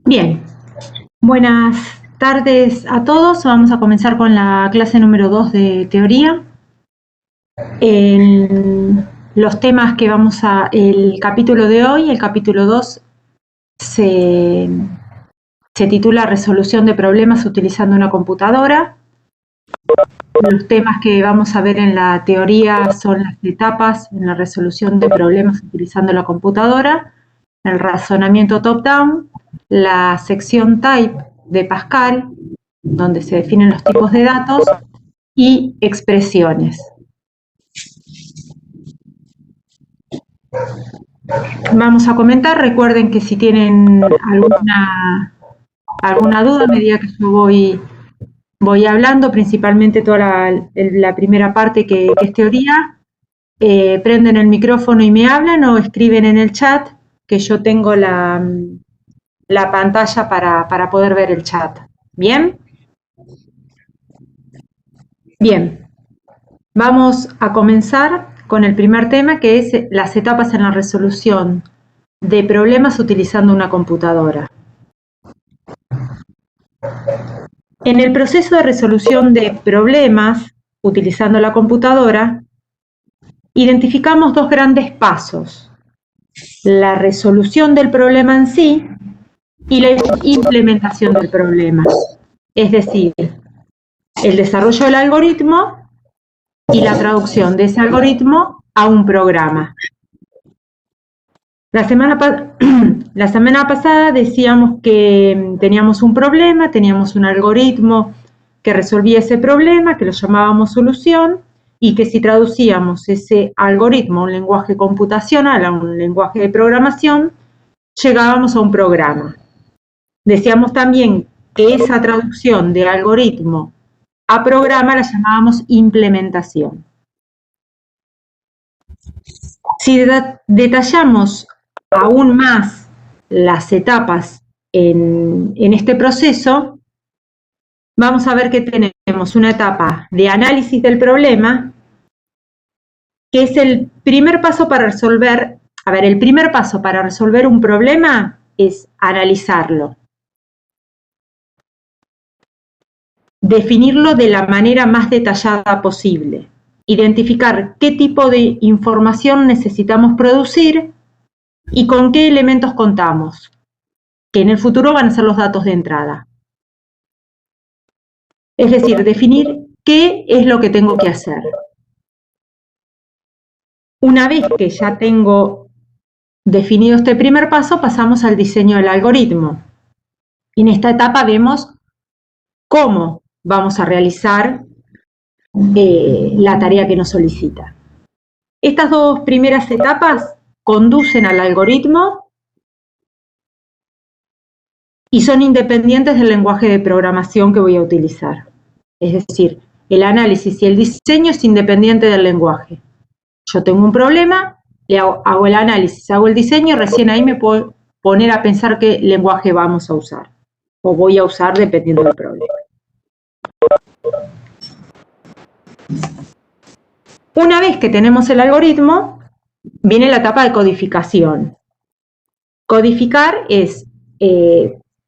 Bien, buenas tardes a todos. Vamos a comenzar con la clase número 2 de teoría. Los temas que el capítulo de hoy, el capítulo 2, se titula Resolución de problemas utilizando una computadora. Los temas que vamos a ver en la teoría son las etapas en la resolución de problemas utilizando la computadora, el razonamiento top-down, la sección type de Pascal, donde se definen los tipos de datos, y expresiones. Vamos a comentar, recuerden que si tienen alguna duda a medida que yo voy hablando, principalmente toda la primera parte que es teoría, prenden el micrófono y me hablan o escriben en el chat, que yo tengo la pantalla para poder ver el chat. ¿Bien? Bien. Vamos a comenzar con el primer tema, que es las etapas en la resolución de problemas utilizando una computadora. En el proceso de resolución de problemas utilizando la computadora, identificamos dos grandes pasos: la resolución del problema en sí y la implementación del problema, es decir, el desarrollo del algoritmo y la traducción de ese algoritmo a un programa. La semana pasada decíamos que teníamos un problema, teníamos un algoritmo que resolvía ese problema, que lo llamábamos solución, y que si traducíamos ese algoritmo a un lenguaje computacional, a un lenguaje de programación, llegábamos a un programa. Decíamos también que esa traducción de algoritmo a programa la llamábamos implementación. Si detallamos aún más las etapas en este proceso, vamos a ver que tenemos una etapa de análisis del problema, que es el primer paso para resolver. El primer paso para resolver un problema es analizarlo, definirlo de la manera más detallada posible, identificar qué tipo de información necesitamos producir y con qué elementos contamos, que en el futuro van a ser los datos de entrada. Es decir, definir qué es lo que tengo que hacer. Una vez que ya tengo definido este primer paso, pasamos al diseño del algoritmo. Y en esta etapa vemos cómo vamos a realizar la tarea que nos solicita. Estas dos primeras etapas conducen al algoritmo y son independientes del lenguaje de programación que voy a utilizar. Es decir, el análisis y el diseño es independiente del lenguaje. Yo tengo un problema, hago el análisis, hago el diseño, y recién ahí me puedo poner a pensar qué lenguaje vamos a usar, o voy a usar dependiendo del problema. Una vez que tenemos el algoritmo, viene la etapa de codificación. Codificar es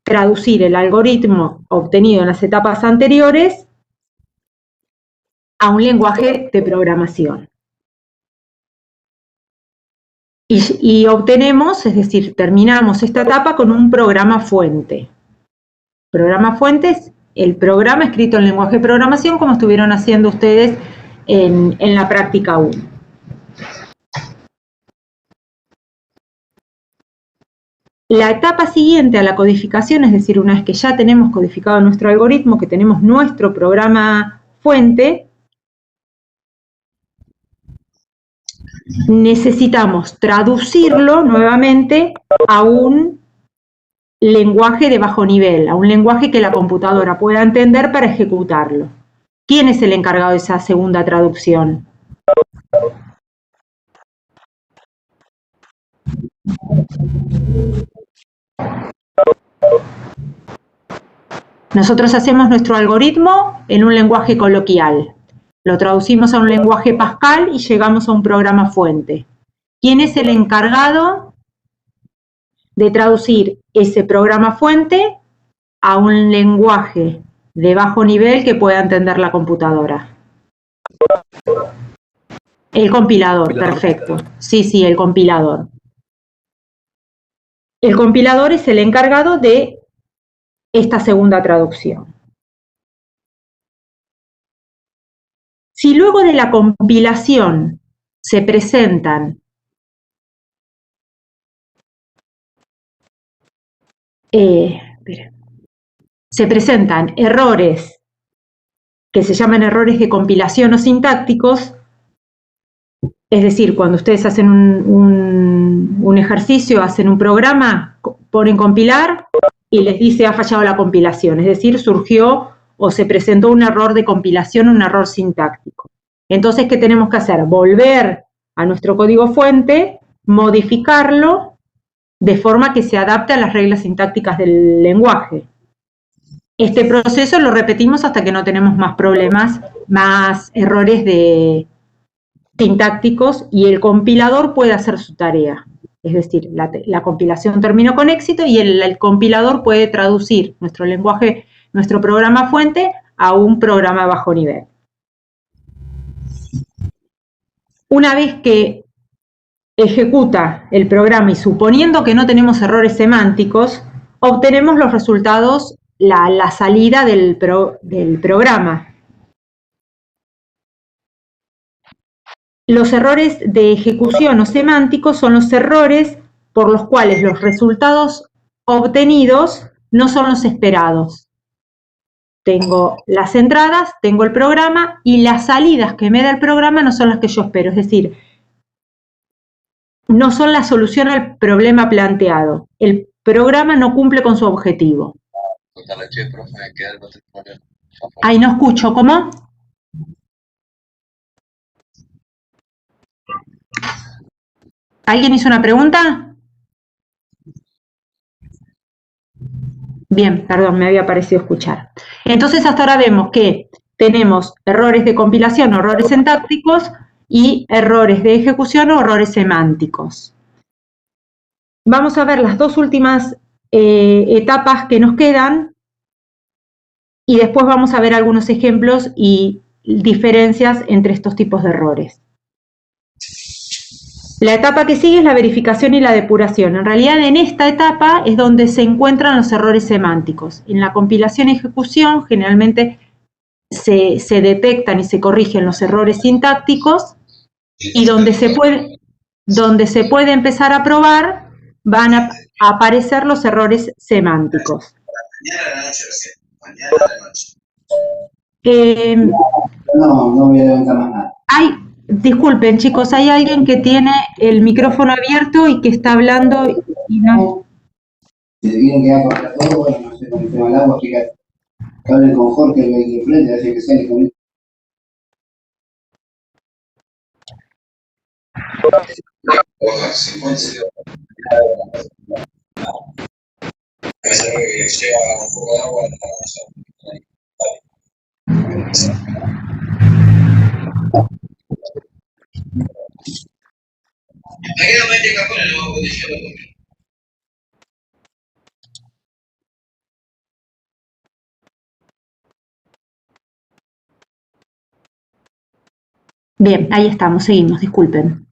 traducir el algoritmo obtenido en las etapas anteriores a un lenguaje de programación. Y obtenemos, es decir, terminamos esta etapa con un programa fuente. Programa fuente es el programa escrito en lenguaje de programación, como estuvieron haciendo ustedes en la práctica 1. La etapa siguiente a la codificación, es decir, una vez que ya tenemos codificado nuestro algoritmo, que tenemos nuestro programa fuente, necesitamos traducirlo nuevamente a un lenguaje de bajo nivel, a un lenguaje que la computadora pueda entender para ejecutarlo. ¿Quién es el encargado de esa segunda traducción? Nosotros hacemos nuestro algoritmo en un lenguaje coloquial. Lo traducimos a un lenguaje Pascal y llegamos a un programa fuente. ¿Quién es el encargado de traducir ese programa fuente a un lenguaje de bajo nivel que pueda entender la computadora? El compilador, perfecto. Sí, el compilador. El compilador es el encargado de esta segunda traducción. Si luego de la compilación se presentan errores que se llaman errores de compilación o sintácticos, es decir, cuando ustedes hacen un ejercicio, hacen un programa, ponen compilar y les dice ha fallado la compilación, es decir, surgió o se presentó un error de compilación, un error sintáctico. Entonces, ¿qué tenemos que hacer? Volver a nuestro código fuente, modificarlo de forma que se adapte a las reglas sintácticas del lenguaje. Este proceso lo repetimos hasta que no tenemos más problemas, más errores sintácticos y el compilador puede hacer su tarea. Es decir, la compilación terminó con éxito y el compilador puede traducir nuestro lenguaje, nuestro programa fuente a un programa de bajo nivel. Una vez que ejecuta el programa y suponiendo que no tenemos errores semánticos, obtenemos los resultados, la salida del programa. Los errores de ejecución o semánticos son los errores por los cuales los resultados obtenidos no son los esperados. Tengo las entradas, tengo el programa y las salidas que me da el programa no son las que yo espero, es decir, no son la solución al problema planteado. El programa no cumple con su objetivo. Ay, no escucho, ¿cómo? ¿Alguien hizo una pregunta? Bien, perdón, me había parecido escuchar. Entonces, hasta ahora vemos que tenemos errores de compilación, errores sintácticos y errores de ejecución o errores semánticos. Vamos a ver las dos últimas etapas que nos quedan y después vamos a ver algunos ejemplos y diferencias entre estos tipos de errores. La etapa que sigue es la verificación y la depuración. En realidad, en esta etapa es donde se encuentran los errores semánticos. En la compilación y ejecución, generalmente se detectan y se corrigen los errores sintácticos y donde se puede empezar a probar, van a aparecer los errores semánticos. No voy a levantar más nada. Disculpen, chicos, hay alguien que tiene el micrófono abierto y que está hablando y no. Si se quieren quedar para todo, bueno, no sé, con el tema del agua, que hablen con Jorge, el que enfrente, así que sale con él. Lleva un poco de agua en Bien, ahí estamos, seguimos, disculpen.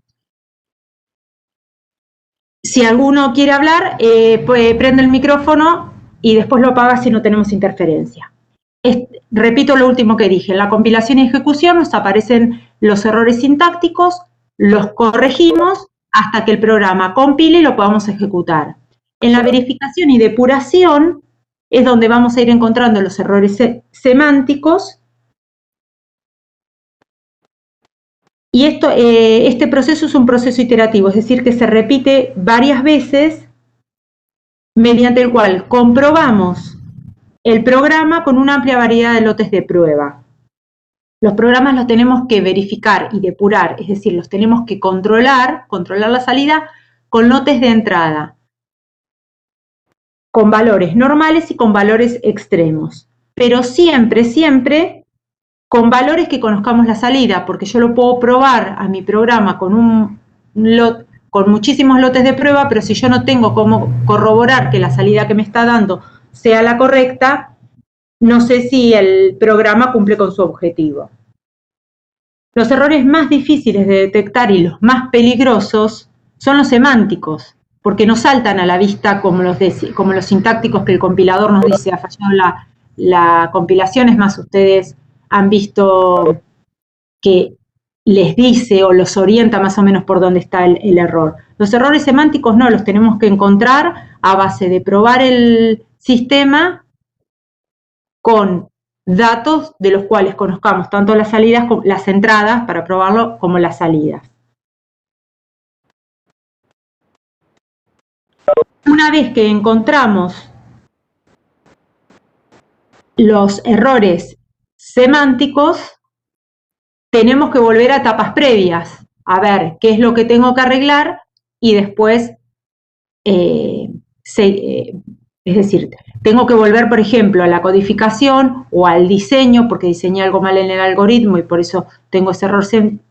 Si alguno quiere hablar, prende el micrófono y después lo apaga si no tenemos interferencia. Repito lo último que dije, en la compilación y ejecución nos aparecen los errores sintácticos, los corregimos hasta que el programa compile y lo podamos ejecutar. En la verificación y depuración es donde vamos a ir encontrando los errores semánticos y este proceso es un proceso iterativo, es decir, que se repite varias veces mediante el cual comprobamos el programa con una amplia variedad de lotes de prueba. Los programas los tenemos que verificar y depurar, es decir, los tenemos que controlar la salida con lotes de entrada, con valores normales y con valores extremos. pero siempre, siempre con valores que conozcamos la salida, porque yo lo puedo probar a mi programa con con muchísimos lotes de prueba, pero si yo no tengo cómo corroborar que la salida que me está dando sea la correcta, no sé si el programa cumple con su objetivo. Los errores más difíciles de detectar y los más peligrosos son los semánticos, porque no saltan a la vista como los sintácticos que el compilador nos dice ha fallado la compilación. Es más, ustedes han visto que les dice o los orienta más o menos por dónde está el error. Los errores semánticos no, los tenemos que encontrar a base de probar el sistema con datos de los cuales conozcamos tanto las salidas, las entradas para probarlo, como las salidas. Una vez que encontramos los errores semánticos, tenemos que volver a etapas previas, a ver qué es lo que tengo que arreglar y después, es decir, tengo que volver, por ejemplo, a la codificación o al diseño, porque diseñé algo mal en el algoritmo y por eso tengo ese error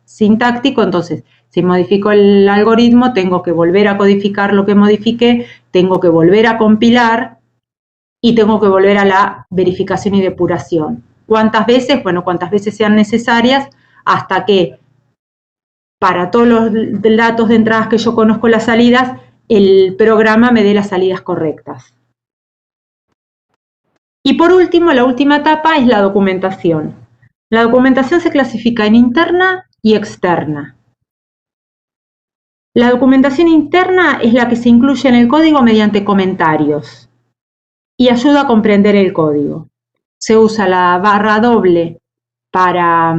sintáctico. Entonces, si modifico el algoritmo, tengo que volver a codificar lo que modifiqué, tengo que volver a compilar y tengo que volver a la verificación y depuración. ¿Cuántas veces? Bueno, cuantas veces sean necesarias, hasta que para todos los datos de entradas que yo conozco las salidas, el programa me dé las salidas correctas. Y por último, la última etapa es la documentación. La documentación se clasifica en interna y externa. La documentación interna es la que se incluye en el código mediante comentarios y ayuda a comprender el código. Se usa la barra doble para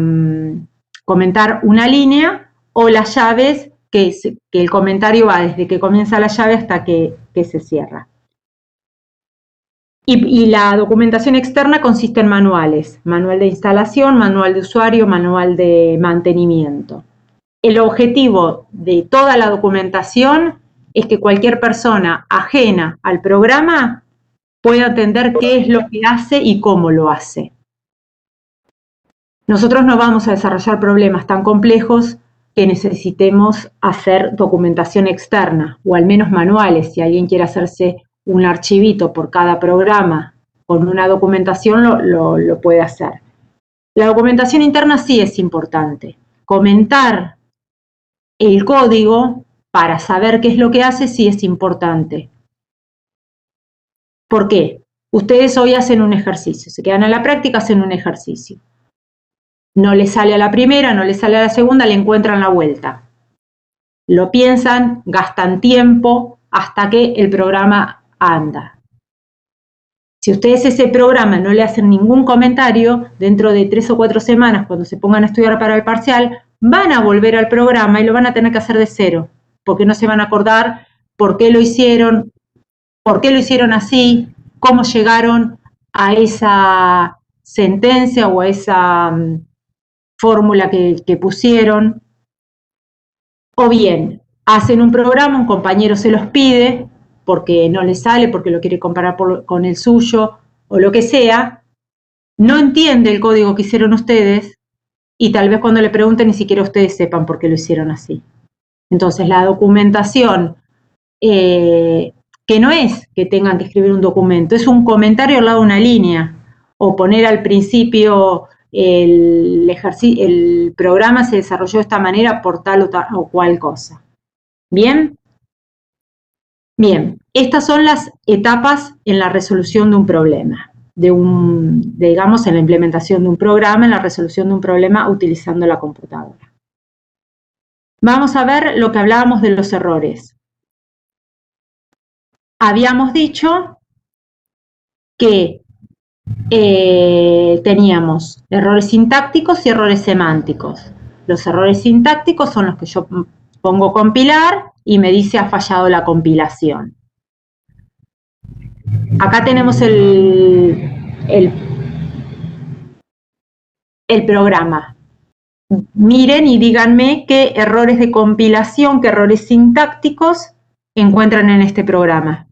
comentar una línea, o las llaves, que el comentario va desde que comienza la llave hasta que se cierra. Y la documentación externa consiste en manuales: manual de instalación, manual de usuario, manual de mantenimiento. El objetivo de toda la documentación es que cualquier persona ajena al programa pueda entender qué es lo que hace y cómo lo hace. Nosotros no vamos a desarrollar problemas tan complejos que necesitemos hacer documentación externa, o al menos manuales. Si alguien quiere hacerse un archivito por cada programa con una documentación, lo puede hacer. La documentación interna sí es importante. Comentar el código para saber qué es lo que hace sí es importante. ¿Por qué? Ustedes hoy hacen un ejercicio, se quedan a la práctica, hacen un ejercicio. No les sale a la primera, no les sale a la segunda, le encuentran la vuelta. Lo piensan, gastan tiempo hasta que el programa anda. Si ustedes ese programa no le hacen ningún comentario, dentro de 3 o 4 semanas, cuando se pongan a estudiar para el parcial, van a volver al programa y lo van a tener que hacer de cero, porque no se van a acordar por qué lo hicieron así, cómo llegaron a esa sentencia o a esa fórmula que pusieron. O bien, hacen un programa, un compañero se los pide porque no les sale, porque lo quiere comparar con el suyo o lo que sea, no entiende el código que hicieron ustedes y tal vez cuando le pregunten ni siquiera ustedes sepan por qué lo hicieron así. Entonces, la documentación, que no es que tengan que escribir un documento, es un comentario al lado de una línea, o poner al principio el programa se desarrolló de esta manera por tal o cual cosa. ¿Bien? Bien, estas son las etapas en la resolución de un problema, digamos, en la implementación de un programa, en la resolución de un problema utilizando la computadora. Vamos a ver lo que hablábamos de los errores. Habíamos dicho que teníamos errores sintácticos y errores semánticos. Los errores sintácticos son los que yo pongo compilar y me dice ha fallado la compilación. Acá tenemos el programa. Miren y díganme qué errores de compilación, qué errores sintácticos encuentran en este programa.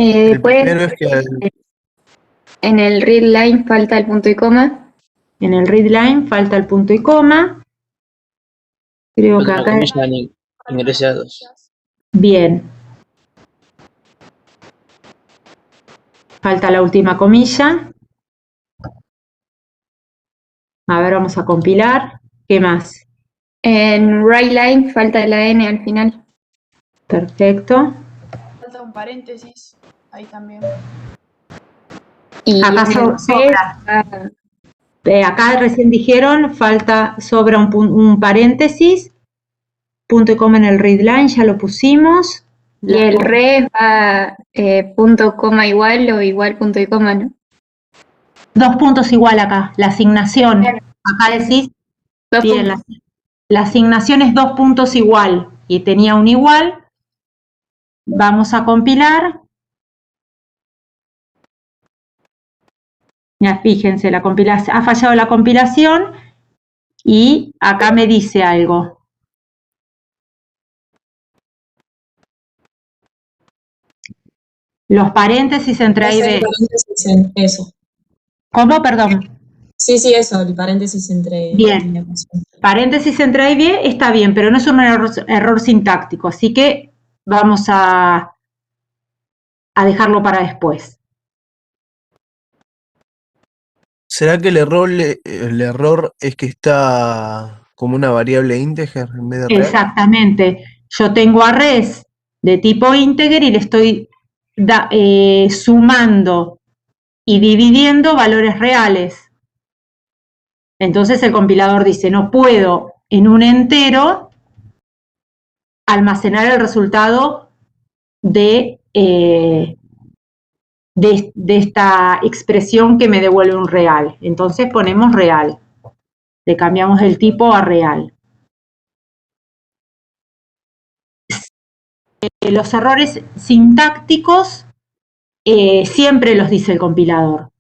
El Después, primero es que en el read line falta el punto y coma. En el readline falta el punto y coma. Creo que Falta una acá comilla ingrese a 2. bien. Falta la última comilla. A ver, vamos a compilar. ¿Qué más? En write line falta la N al final. Perfecto. Falta un paréntesis, ahí también. Y Acá en el sobra. Acá recién dijeron, sobra un paréntesis, punto y coma en el readline, ya lo pusimos. y el res va punto coma igual o igual punto y coma, ¿no? 2 puntos igual acá, la asignación. Acá decís, Dos bien, puntos. la asignación es 2 puntos igual y tenía un igual. Vamos a compilar. Ya, fíjense, ha fallado la compilación y acá me dice algo. Los paréntesis entre A y B. Eso. ¿Cómo? Perdón. Sí, eso, el paréntesis entre... Bien. Paréntesis entre A y B está bien, pero no es un error sintáctico, así que vamos a dejarlo para después. ¿será que el error es que está como una variable integer en vez de real? Exactamente. Yo tengo arrays de tipo integer y le estoy sumando y dividiendo valores reales. Entonces el compilador dice, no puedo en un entero almacenar el resultado de esta expresión que me devuelve un real. Entonces ponemos real. Le cambiamos el tipo a real. Los errores sintácticos siempre los dice el compilador.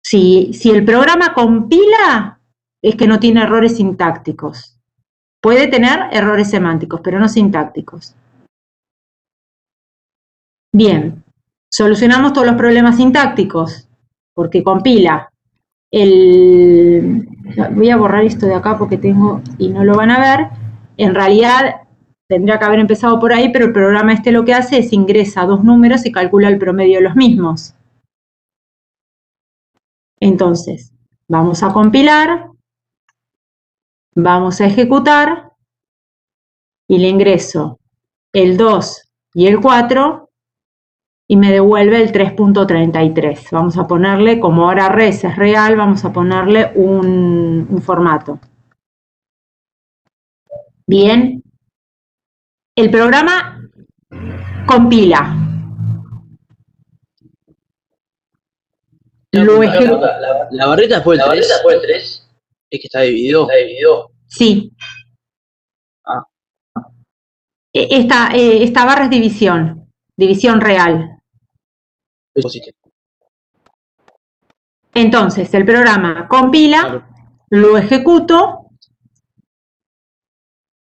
Si el programa compila, es que no tiene errores sintácticos. Puede tener errores semánticos, pero no sintácticos. Bien, solucionamos todos los problemas sintácticos, porque compila. Voy a borrar esto de acá porque y no lo van a ver. En realidad tendría que haber empezado por ahí, pero el programa lo que hace es ingresa 2 números y calcula el promedio de los mismos. Entonces, vamos a compilar, vamos a ejecutar y le ingreso el 2 y el 4 y me devuelve el 3.33. Vamos a ponerle, como ahora res es real, vamos a ponerle un formato. Bien. El programa compila. La barrita después del 3 es que está dividido. Sí. Ah. Esta barra es división real. Entonces, el programa compila, lo ejecuto,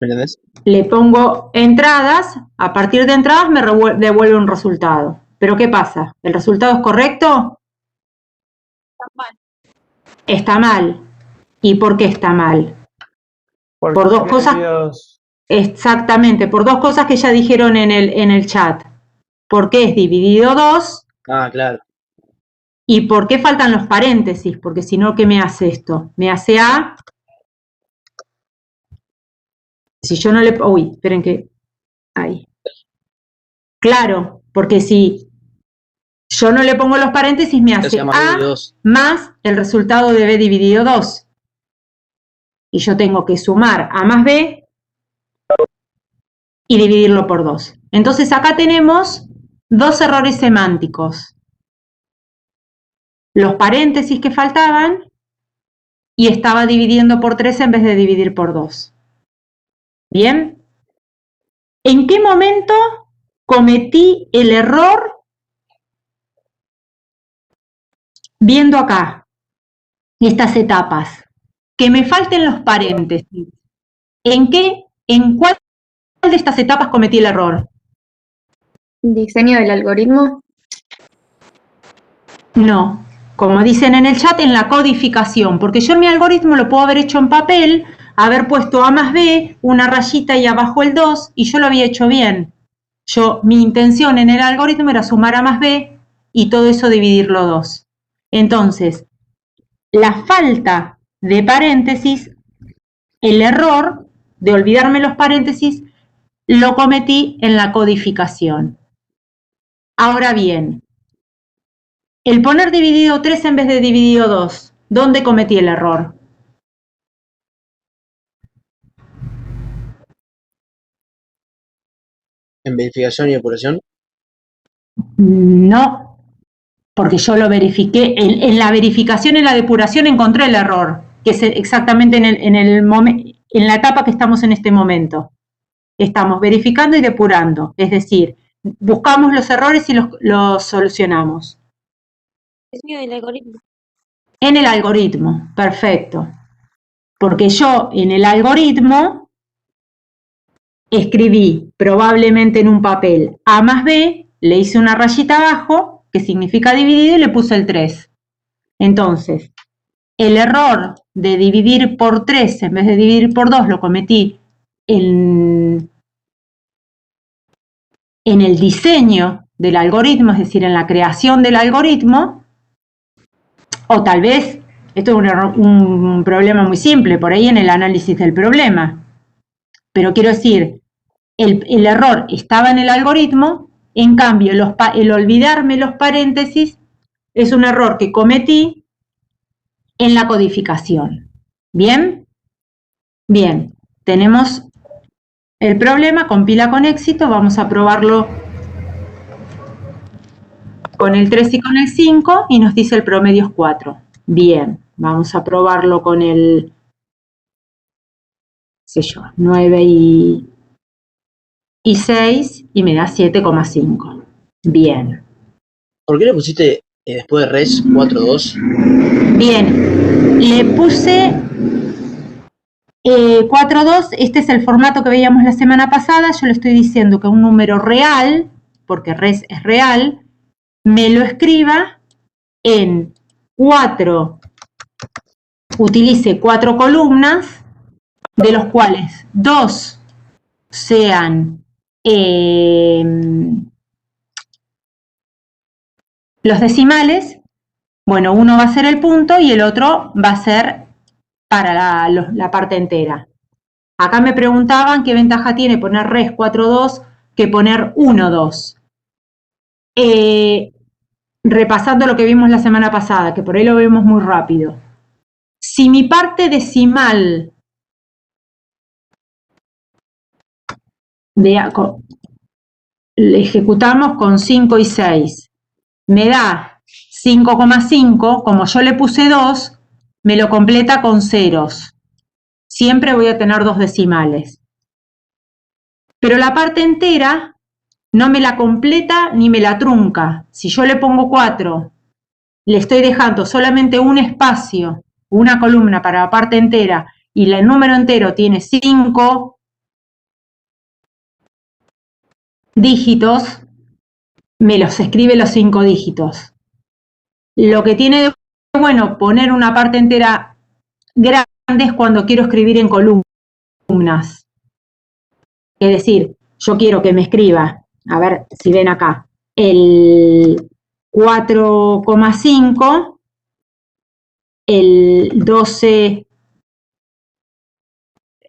¿Me entendés? le pongo entradas, a partir de entradas me devuelve un resultado. ¿Pero qué pasa? ¿El resultado es correcto? Está mal. Está mal. ¿Y por qué está mal? Por 2 cosas. Exactamente, por 2 cosas que ya dijeron en el chat. ¿Por qué es dividido 2? Ah, claro. ¿Y por qué faltan los paréntesis? Porque si no, ¿qué me hace esto? Me hace A. Si yo no le... Uy, esperen que... Ahí. Claro, porque si yo no le pongo los paréntesis, me hace A más el resultado de B dividido 2. Y yo tengo que sumar A más B y dividirlo por 2. Entonces acá tenemos 2 errores semánticos. Los paréntesis que faltaban y estaba dividiendo por 3 en vez de dividir por 2. ¿Bien? ¿En qué momento cometí el error? Viendo acá estas etapas, que me falten los paréntesis. ¿En cuál de estas etapas cometí el error? Diseño del algoritmo. No, como dicen en el chat, en la codificación, porque yo mi algoritmo lo puedo haber hecho en papel, haber puesto A más B, una rayita y abajo el 2, y yo lo había hecho bien. Mi intención en el algoritmo era sumar A más B y todo eso dividirlo 2. Entonces, la falta de paréntesis, el error de olvidarme los paréntesis, lo cometí en la codificación. Ahora bien, el poner dividido 3 en vez de dividido 2, ¿dónde cometí el error? En verificación y depuración. No, porque yo lo verifiqué. En la verificación y la depuración encontré el error, que es exactamente en la etapa que estamos en este momento. Estamos verificando y depurando, es decir, buscamos los errores y los solucionamos. Diseño del algoritmo. En el algoritmo, perfecto. Porque yo en el algoritmo escribí probablemente en un papel A más B, le hice una rayita abajo, que significa dividido, y le puse el 3. Entonces, el error de dividir por 3 en vez de dividir por 2 lo cometí en el diseño del algoritmo, es decir, en la creación del algoritmo, o tal vez, esto es un problema muy simple, por ahí en el análisis del problema. Pero quiero decir, el error estaba en el algoritmo, en cambio, el olvidarme los paréntesis es un error que cometí en la codificación. ¿Bien? Bien, tenemos el problema, compila con éxito, vamos a probarlo con el 3 y con el 5 y nos dice el promedio es 4. Bien, vamos a probarlo con el 9 y 6 y me da 7,5. Bien. ¿Por qué le pusiste después de res 4.2? Bien, le puse 4.2, este es el formato que veíamos la semana pasada, yo le estoy diciendo que un número real, porque res es real, me lo escriba en 4, utilice 4 columnas, de los cuales 2 sean los decimales. Bueno, uno va a ser el punto y el otro va a ser para la parte entera. Acá me preguntaban qué ventaja tiene poner res 4.2 que poner 1.2. Repasando lo que vimos la semana pasada, que por ahí lo vemos muy rápido. Si mi parte decimal le ejecutamos con 5 y 6, me da 5,5, como yo le puse 2, me lo completa con ceros. Siempre voy a tener 2 decimales. Pero la parte entera no me la completa ni me la trunca. Si yo le pongo 4, le estoy dejando solamente un espacio, una columna para la parte entera, y el número entero tiene 5 dígitos, me los escribe los 5 dígitos. Lo que tiene de bueno poner una parte entera grande es cuando quiero escribir en columnas. Es decir, yo quiero que me escriba, a ver si ven acá, el 4,5, el 12,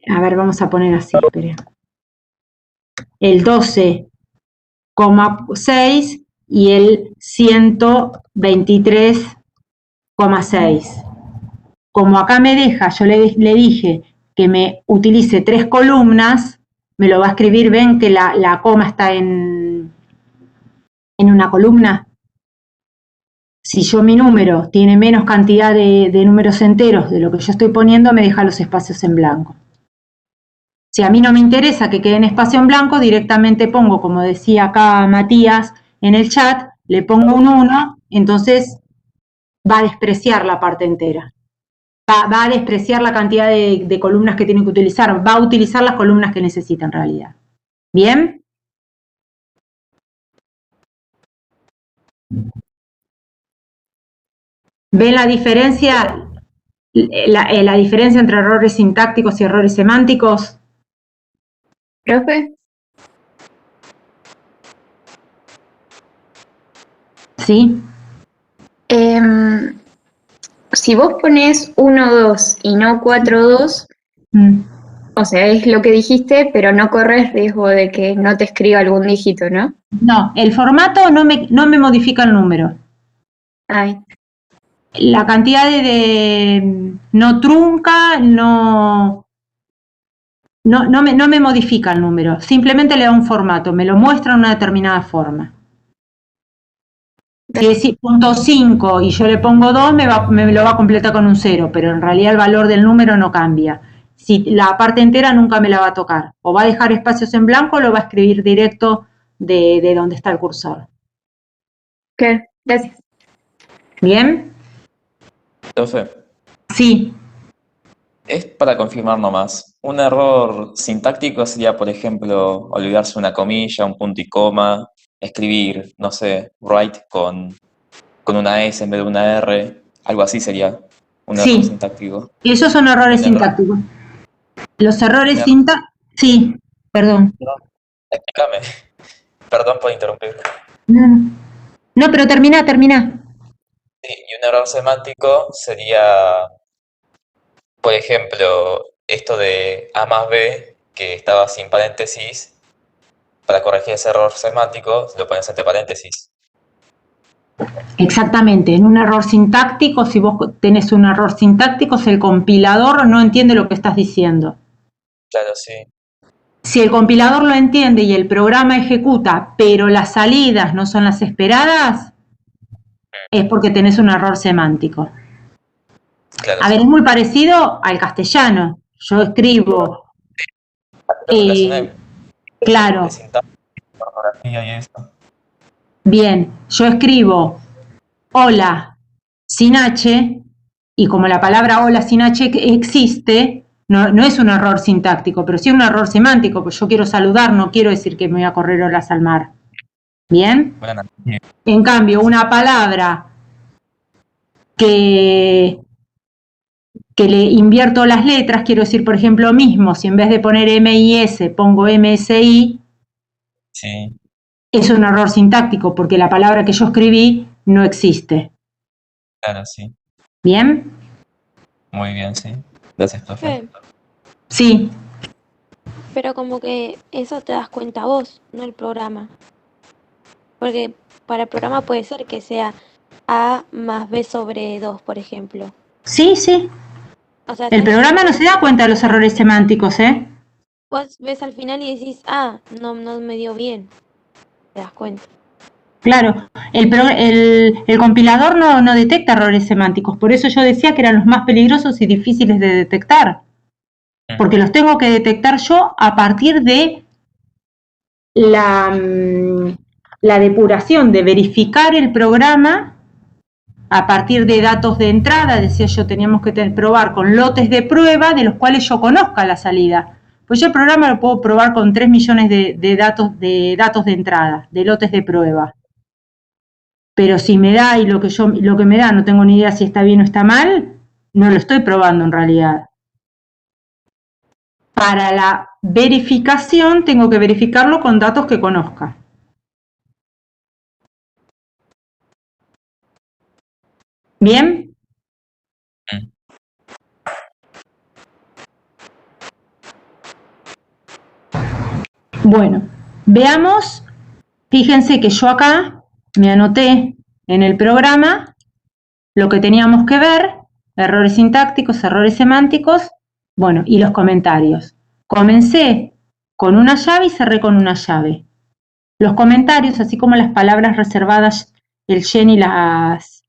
a ver, vamos a poner así, espera, el 12,6 y el 123,6. Como acá me deja, yo le dije que me utilice 3 columnas, me lo va a escribir, ven que la coma está en una columna. Si yo mi número tiene menos cantidad de números enteros de lo que yo estoy poniendo, me deja los espacios en blanco. Si a mí no me interesa que quede en espacio en blanco, directamente pongo, como decía acá Matías en el chat, le pongo un 1, entonces va a despreciar la parte entera. Va a despreciar la cantidad de columnas que tiene que utilizar, va a utilizar las columnas que necesita en realidad. ¿Bien? ¿Ven la diferencia, la diferencia entre errores sintácticos y errores semánticos? ¿Profe? ¿Sí? Si vos pones 1-2 y no 4-2, o sea, es lo que dijiste, pero no corres riesgo de que no te escriba algún dígito, ¿no? No, el formato no me modifica el número. Ay, La cantidad de no trunca, no me modifica el número. Simplemente le da un formato, me lo muestra en una determinada forma. Si es punto 5 y yo le pongo 2, me lo va a completar con un 0, pero en realidad el valor del número no cambia. Si la parte entera nunca me la va a tocar. O va a dejar espacios en blanco o lo va a escribir directo de donde está el cursor. ¿qué? Gracias. ¿Bien? Profe, Sí. es para confirmar nomás. Un error sintáctico sería, por ejemplo, olvidarse una comilla, un punto y coma, escribir, no sé, write con una S en vez de una R, algo así sería un error Sí, sintáctico. esos son errores Un error. sintácticos. Los errores Ya. sintácticos... Sí, perdón. Explícame. Perdón por interrumpir. No, pero termina. Sí, y un error semántico sería, por ejemplo, esto de A más B, que estaba sin paréntesis. Para corregir ese error semántico, lo pones entre paréntesis. Exactamente, en un error sintáctico, si vos tenés un error sintáctico, si el compilador no entiende lo que estás diciendo. Claro, sí. Si el compilador lo entiende y el programa ejecuta, pero las salidas no son las esperadas, es porque tenés un error semántico. Claro, A ver, sí. es muy parecido al castellano. Yo escribo... claro. De sintaxis, ortografía y eso. Bien, yo escribo hola sin H, y como la palabra hola sin H existe, no es un error sintáctico, pero sí un error semántico, porque yo quiero saludar, no quiero decir que me voy a correr olas al mar. ¿Bien? Bueno, En cambio, una palabra que le invierto las letras, quiero decir, por ejemplo, mismo, si en vez de poner MIS pongo MSI, sí. es un error sintáctico, porque la palabra que yo escribí no existe. Claro, sí. ¿Bien? Muy bien, sí. Gracias, profe. Sí. Pero como que eso te das cuenta vos, no el programa. Porque para el programa puede ser que sea A más B sobre 2, por ejemplo. Sí, sí. O sea, El programa no se da cuenta de los errores semánticos, ¿eh? vos ves al final y decís, no me dio bien. Te das cuenta. Claro, el compilador no detecta errores semánticos, por eso yo decía que eran los más peligrosos y difíciles de detectar, porque los tengo que detectar yo a partir de la depuración, de verificar el programa a partir de datos de entrada. Decía yo, teníamos que probar con lotes de prueba de los cuales yo conozca la salida. Pues yo el programa lo puedo probar con 3 millones de datos de entrada, de lotes de prueba. Pero si me da y lo que me da no tengo ni idea si está bien o está mal, no lo estoy probando en realidad. Para la verificación tengo que verificarlo con datos que conozca. ¿Bien? Bueno, veamos, fíjense que yo acá me anoté en el programa lo que teníamos que ver, errores sintácticos, errores semánticos, bueno, y los comentarios. Comencé con una llave y cerré con una llave. Los comentarios, así como las palabras reservadas, el Jenny las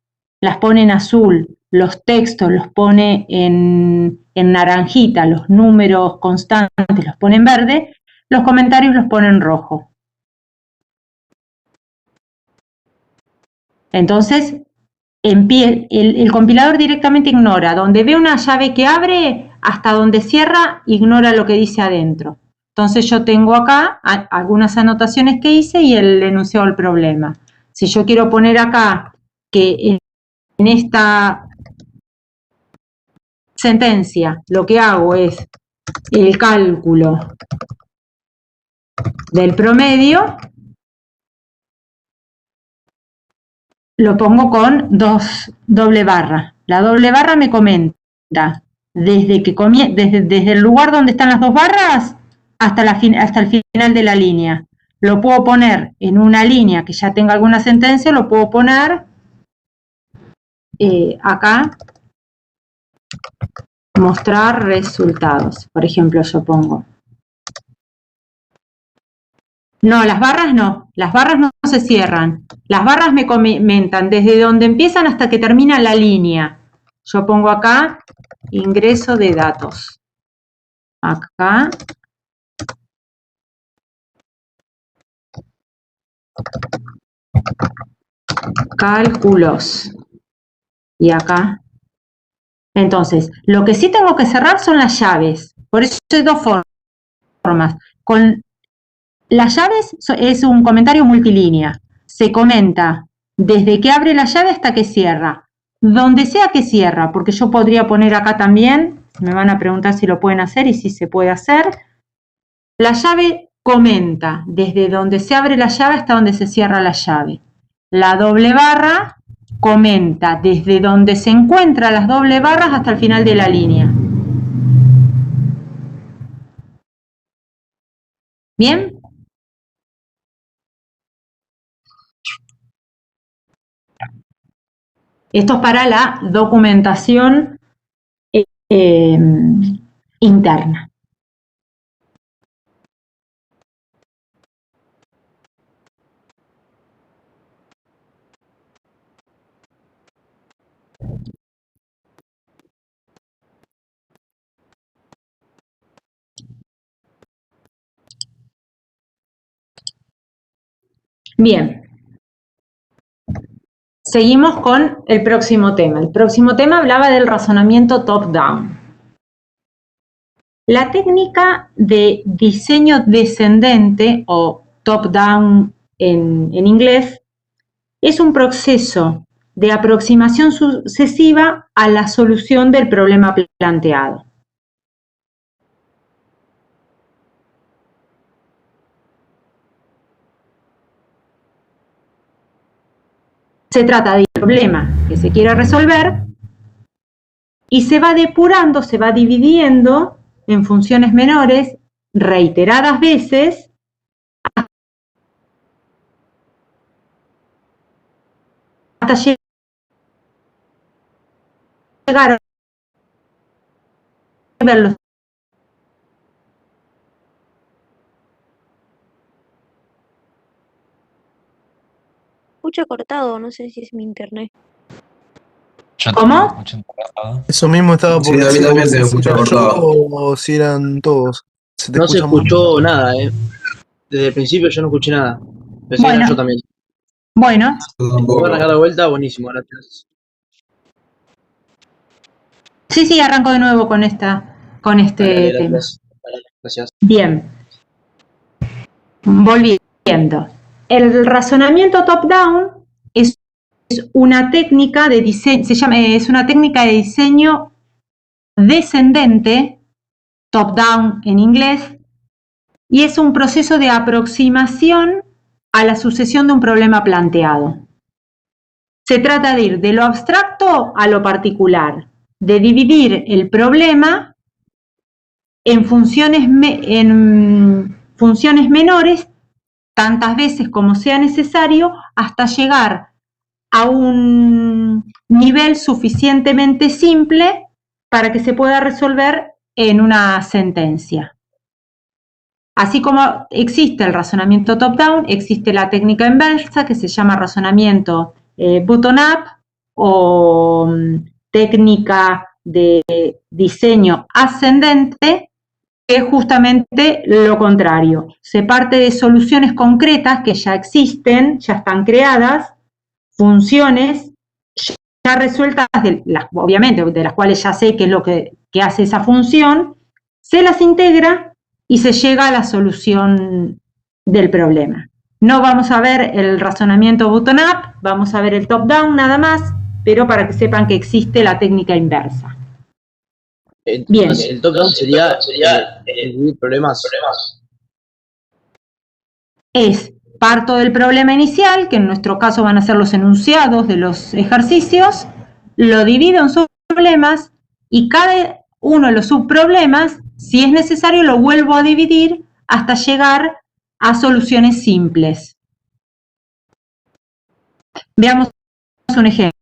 pone en azul, los textos los pone en naranjita, los números constantes los pone en verde, los comentarios los pone en rojo. Entonces, el compilador directamente ignora. Donde ve una llave que abre, hasta donde cierra, ignora lo que dice adentro. Entonces yo tengo acá algunas anotaciones que hice y el enunciado del problema. Si yo quiero poner acá que esta sentencia lo que hago es el cálculo del promedio, lo pongo con doble barra. La doble barra me comenta desde el lugar donde están las dos barras hasta el final de la línea. Lo puedo poner en una línea que ya tenga alguna sentencia, lo puedo poner acá, mostrar resultados. Por ejemplo, yo pongo. No, las barras no se cierran. Las barras me comentan desde donde empiezan hasta que termina la línea. Yo pongo acá ingreso de datos. Acá. Cálculos. Y acá. Entonces, lo que sí tengo que cerrar son las llaves. Por eso hay dos formas. Con las llaves es un comentario multilínea. Se comenta desde que abre la llave hasta que cierra. Donde sea que cierra, porque yo podría poner acá también, me van a preguntar si lo pueden hacer y si se puede hacer. La llave comenta desde donde se abre la llave hasta donde se cierra la llave. La doble barra comenta desde donde se encuentran las doble barras hasta el final de la línea. ¿Bien? Esto es para la documentación interna. Bien. Seguimos con el próximo tema. El próximo tema hablaba del razonamiento top-down. La técnica de diseño descendente, o top-down en inglés, es un proceso de aproximación sucesiva a la solución del problema planteado. Se trata de un problema que se quiere resolver y se va depurando, se va dividiendo en funciones menores reiteradas veces hasta llegar a verlos. Escucho cortado, no sé si es mi internet. ¿Cómo? Eso mismo estaba por Sí, a mí también se me escucha yo cortado. o si eran todos. No se escuchó nada, Desde el principio yo no escuché nada. Pensé que era yo también. Bueno. Voy a arrancar de vuelta, buenísimo, gracias. Sí, arranco de nuevo con este tema. Gracias. Bien. Volviendo. El razonamiento top-down es una técnica de diseño, es una técnica de diseño descendente, top-down en inglés, y es un proceso de aproximación a la sucesión de un problema planteado. Se trata de ir de lo abstracto a lo particular, de dividir el problema en funciones menores, tantas veces como sea necesario, hasta llegar a un nivel suficientemente simple para que se pueda resolver en una sentencia. Así como existe el razonamiento top-down, existe la técnica inversa que se llama razonamiento bottom-up o técnica de diseño ascendente, que es justamente lo contrario. Se parte de soluciones concretas que ya existen, ya están creadas, funciones ya resueltas, obviamente, de las cuales ya sé qué es lo que hace esa función, se las integra y se llega a la solución del problema. No vamos a ver el razonamiento bottom-up, vamos a ver el top-down nada más, pero para que sepan que existe la técnica inversa. Bien. El top down sería dividir problemas. Es parto del problema inicial, que en nuestro caso van a ser los enunciados de los ejercicios, lo divido en subproblemas y cada uno de los subproblemas, si es necesario, lo vuelvo a dividir hasta llegar a soluciones simples. Veamos un ejemplo.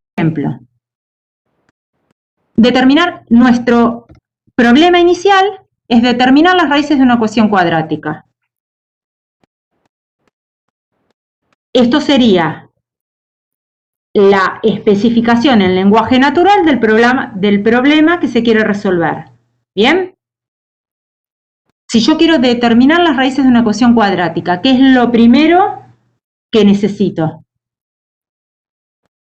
Determinar nuestro problema inicial es determinar las raíces de una ecuación cuadrática. Esto sería la especificación en lenguaje natural del problema que se quiere resolver. ¿Bien? Si yo quiero determinar las raíces de una ecuación cuadrática, ¿qué es lo primero que necesito?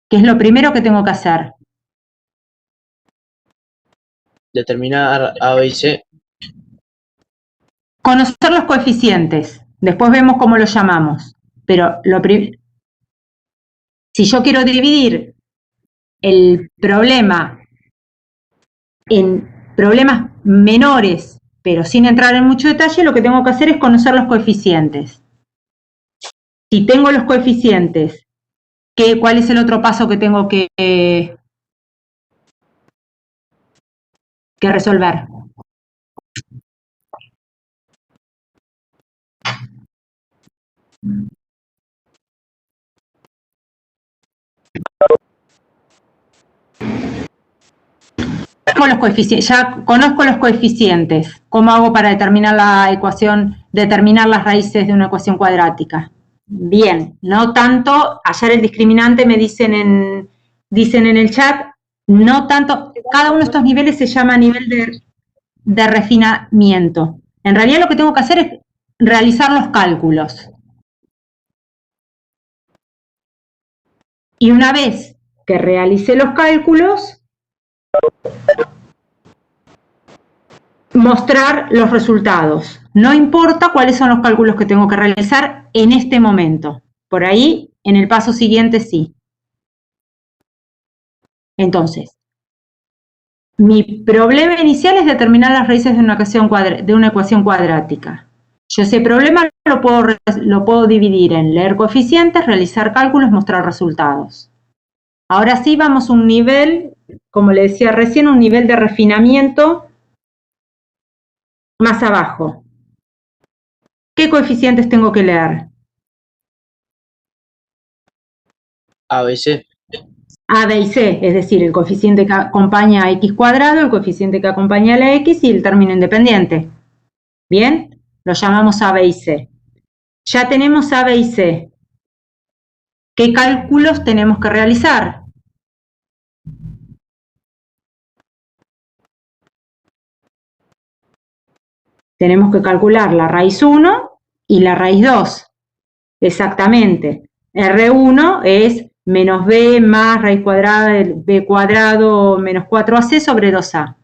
¿Qué es lo primero que tengo que hacer? Determinar A, B y C. Conocer los coeficientes. Después vemos cómo los llamamos. Pero si yo quiero dividir el problema en problemas menores, pero sin entrar en mucho detalle, lo que tengo que hacer es conocer los coeficientes. Si tengo los coeficientes, ¿cuál es el otro paso que tengo que resolver? Ya conozco los coeficientes. ¿Cómo hago para determinar la ecuación, determinar las raíces de una ecuación cuadrática? Bien, no tanto, ayer el discriminante me dicen en el chat, no tanto, cada uno de estos niveles se llama nivel de refinamiento. En realidad lo que tengo que hacer es realizar los cálculos. Y una vez que realicé los cálculos, mostrar los resultados. No importa cuáles son los cálculos que tengo que realizar en este momento. Por ahí, en el paso siguiente, sí. Entonces, mi problema inicial es determinar las raíces de una ecuación cuadrática. Yo ese problema lo puedo dividir en leer coeficientes, realizar cálculos, mostrar resultados. Ahora sí vamos a un nivel, como le decía recién, un nivel de refinamiento más abajo. ¿Qué coeficientes tengo que leer? A, B, C. A, B y C, es decir, el coeficiente que acompaña a x cuadrado, el coeficiente que acompaña a la x y el término independiente. ¿Bien? Lo llamamos A, B y C. Ya tenemos A, B y C. ¿Qué cálculos tenemos que realizar? Tenemos que calcular la raíz 1 y la raíz 2. Exactamente. R1 es menos b más raíz cuadrada de b cuadrado menos 4ac sobre 2a.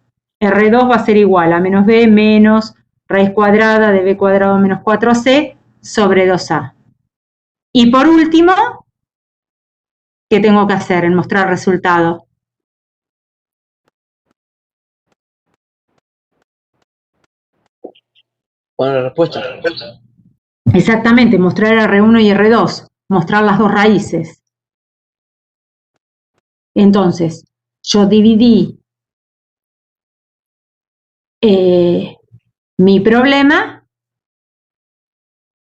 R2 va a ser igual a menos b menos raíz cuadrada de b cuadrado menos 4ac sobre 2a. Y por último, ¿qué tengo que hacer en mostrar resultado? Poner la respuesta. Exactamente, mostrar R1 y R2, mostrar las dos raíces. Entonces, yo dividí mi problema.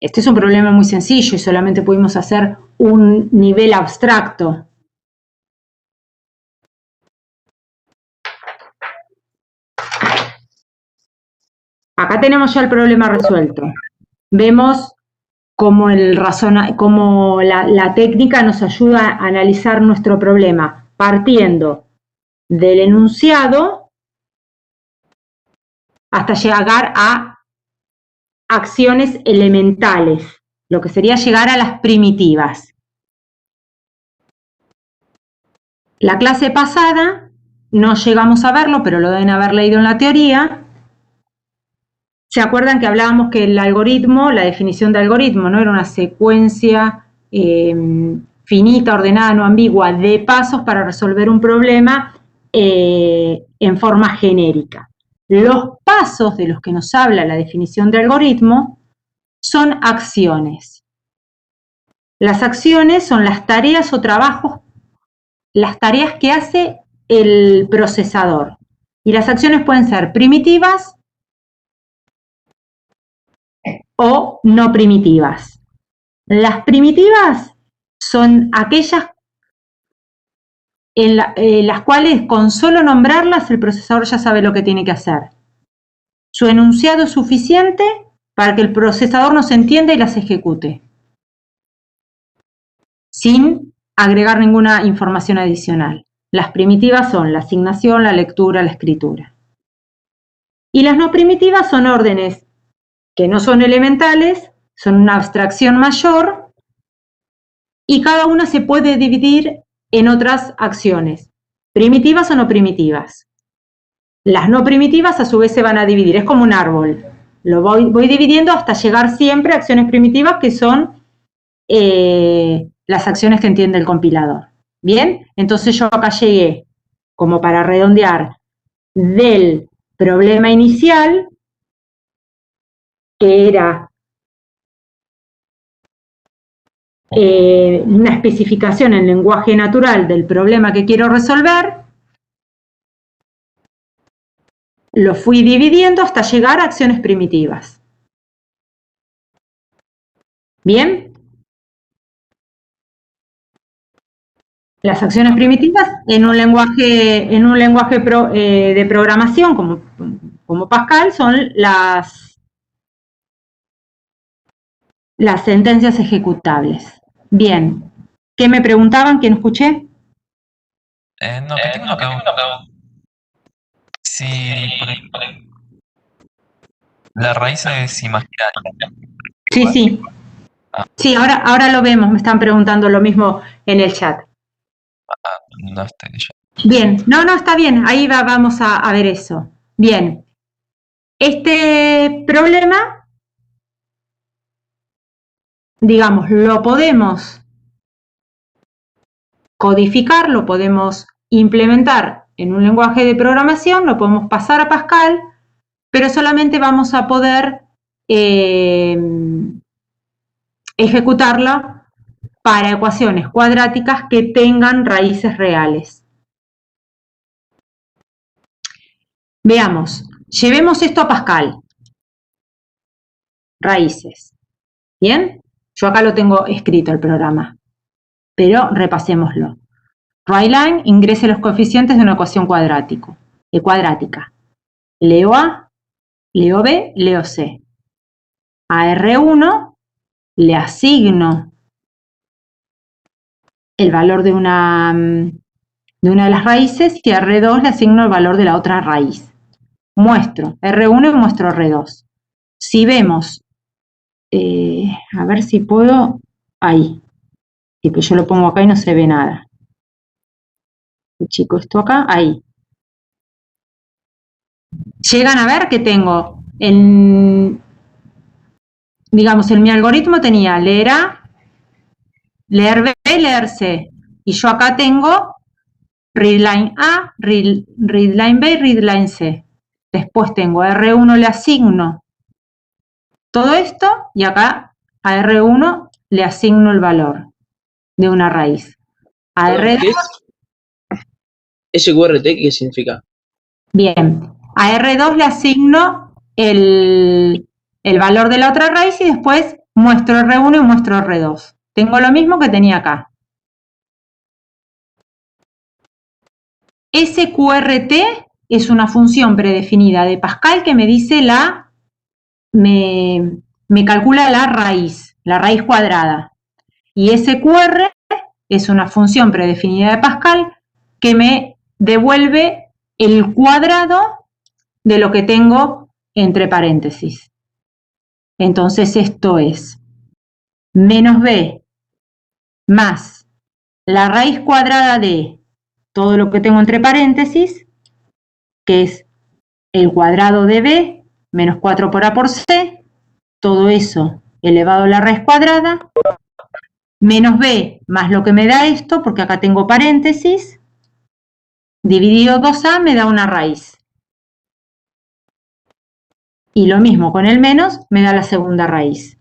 Este es un problema muy sencillo y solamente pudimos hacer un nivel abstracto. Acá tenemos ya el problema resuelto. Vemos cómo la técnica nos ayuda a analizar nuestro problema, partiendo del enunciado hasta llegar a acciones elementales, lo que sería llegar a las primitivas. La clase pasada no llegamos a verlo, pero lo deben haber leído en la teoría. ¿Se acuerdan que hablábamos que el algoritmo, la definición de algoritmo, ¿no? Era una secuencia finita, ordenada, no ambigua, de pasos para resolver un problema en forma genérica. Los pasos de los que nos habla la definición de algoritmo son acciones. Las acciones son las tareas o trabajos, las tareas que hace el procesador. Y las acciones pueden ser primitivas o no primitivas. Las primitivas son aquellas en las cuales con solo nombrarlas el procesador ya sabe lo que tiene que hacer. Su enunciado es suficiente para que el procesador nos entienda y las ejecute, sin agregar ninguna información adicional. Las primitivas son la asignación, la lectura, la escritura. Y las no primitivas son órdenes que no son elementales, son una abstracción mayor y cada una se puede dividir en otras acciones, primitivas o no primitivas. Las no primitivas a su vez se van a dividir, es como un árbol. Lo voy dividiendo hasta llegar siempre a acciones primitivas que son las acciones que entiende el compilador. Bien, entonces yo acá llegué, como para redondear, del problema inicial, que era una especificación en lenguaje natural del problema que quiero resolver, lo fui dividiendo hasta llegar a acciones primitivas. ¿Bien? Las acciones primitivas en un lenguaje de programación como Pascal son las sentencias ejecutables. Bien. ¿Qué me preguntaban? ¿Quién escuché? No, que tengo una pregunta. Si la raíz es imaginaria. Sí, sí. Sí, ahora lo vemos, me están preguntando lo mismo en el chat. No estoy ya. Bien, no, está bien, ahí vamos a ver eso. Bien, este problema, digamos, lo podemos codificar, lo podemos implementar en un lenguaje de programación, lo podemos pasar a Pascal, pero solamente vamos a poder ejecutarla para ecuaciones cuadráticas que tengan raíces reales. Veamos, llevemos esto a Pascal. Raíces. ¿Bien? Yo acá lo tengo escrito el programa, pero repasémoslo. WriteLine ingrese los coeficientes de una ecuación cuadrática. Leo A, leo B, leo C. A R1 le asigno el valor de una de las raíces y a R2 le asigno el valor de la otra raíz. Muestro R1 y muestro R2. Si vemos, a ver si puedo, ahí, y que yo lo pongo acá y no se ve nada. Chico, esto acá, ahí. Llegan a ver que tengo, digamos, en mi algoritmo tenía leer A, leer B, leer C. Y yo acá tengo readline A, readline B y readline C. Después tengo a R1 le asigno todo esto y acá a R1 le asigno el valor de una raíz. A R2, ¿SQRT qué significa? Bien, a R2 le asigno el valor de la otra raíz y después muestro R1 y muestro R2. Tengo lo mismo que tenía acá. SQRT es una función predefinida de Pascal que me dice me calcula la raíz cuadrada. Y SQR es una función predefinida de Pascal que me devuelve el cuadrado de lo que tengo entre paréntesis. Entonces esto es menos b más la raíz cuadrada de todo lo que tengo entre paréntesis, que es el cuadrado de b menos 4 por a por c, todo eso elevado a la raíz cuadrada, menos b más lo que me da esto, porque acá tengo paréntesis, dividido 2a me da una raíz. Y lo mismo con el menos me da la segunda raíz.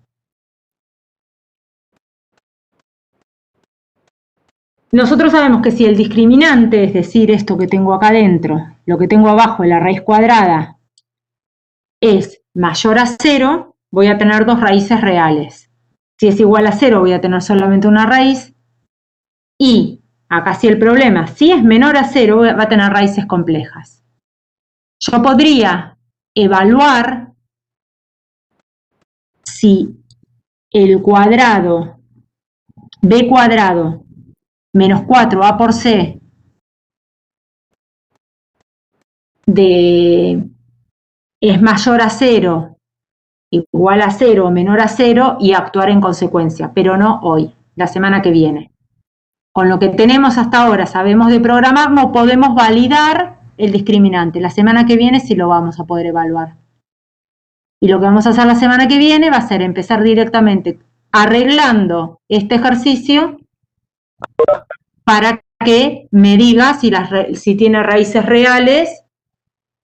Nosotros sabemos que si el discriminante, es decir, esto que tengo acá adentro, lo que tengo abajo de la raíz cuadrada, es mayor a 0, voy a tener dos raíces reales. Si es igual a 0, voy a tener solamente una raíz. Y acá sí el problema, si es menor a 0, va a tener raíces complejas. Yo podría evaluar si el cuadrado, b cuadrado, menos 4a por c, es mayor a 0, igual a 0 o menor a 0 y actuar en consecuencia, pero no hoy, la semana que viene. Con lo que tenemos hasta ahora, sabemos de programar, no podemos validar el discriminante. La semana que viene sí lo vamos a poder evaluar. Y lo que vamos a hacer la semana que viene va a ser empezar directamente arreglando este ejercicio para que me diga si tiene raíces reales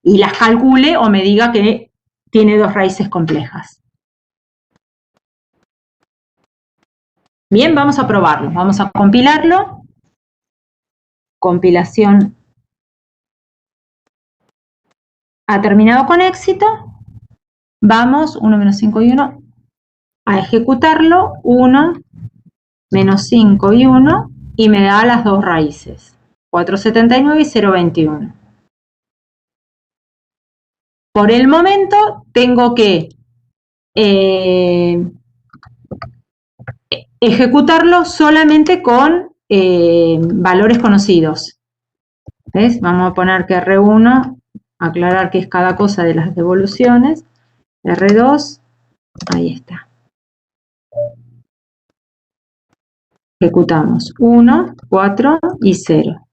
y las calcule, o me diga que tiene dos raíces complejas. Bien, vamos a probarlo, vamos a compilarlo. Compilación ha terminado con éxito. Vamos, 1 menos 5 y 1, a ejecutarlo, 1 menos 5 y 1, y me da las dos raíces, 479 y 021. Por el momento tengo que ejecutarlo solamente con valores conocidos. ¿Ves? Vamos a poner que R1, aclarar qué es cada cosa de las devoluciones. R2, ahí está. Ejecutamos 1, 4 y 0.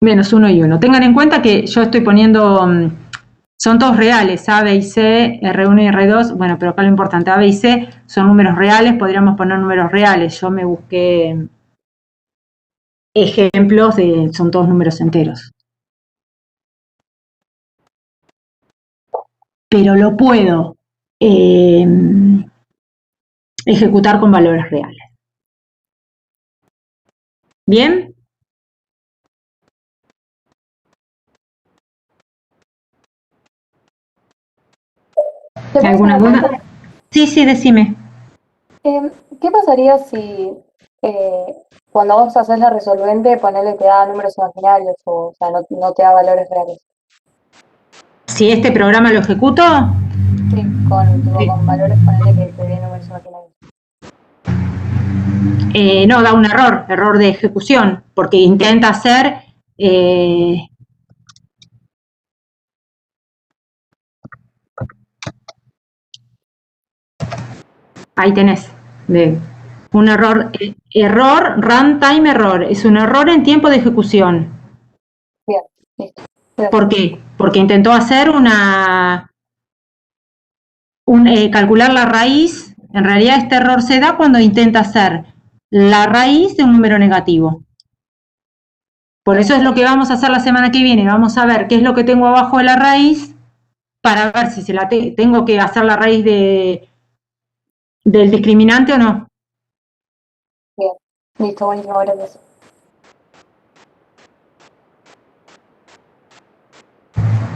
Menos 1 y 1. Tengan en cuenta que yo estoy poniendo, son todos reales, A, B y C, R1 y R2, bueno, pero acá lo importante, A, B y C son números reales, podríamos poner números reales. Yo me busqué ejemplos son todos números enteros. Pero lo puedo ejecutar con valores reales. ¿Bien? ¿Alguna duda? Sí, decime. ¿Qué pasaría si cuando vos haces la resolvente, ponele te da números imaginarios o sea, no te da valores reales? ¿Si este programa lo ejecuto? Sí, con valores, ponele que te dé números imaginarios. No, da un error de ejecución, porque intenta hacer ahí tenés, un error, runtime error, es un error en tiempo de ejecución. Bien, listo. ¿Por qué? Porque intentó hacer calcular la raíz. En realidad este error se da cuando intenta hacer la raíz de un número negativo. Por eso es lo que vamos a hacer la semana que viene. Vamos a ver qué es lo que tengo abajo de la raíz para ver si tengo que hacer la raíz del discriminante o no. Bien, listo, buenísimo, gracias.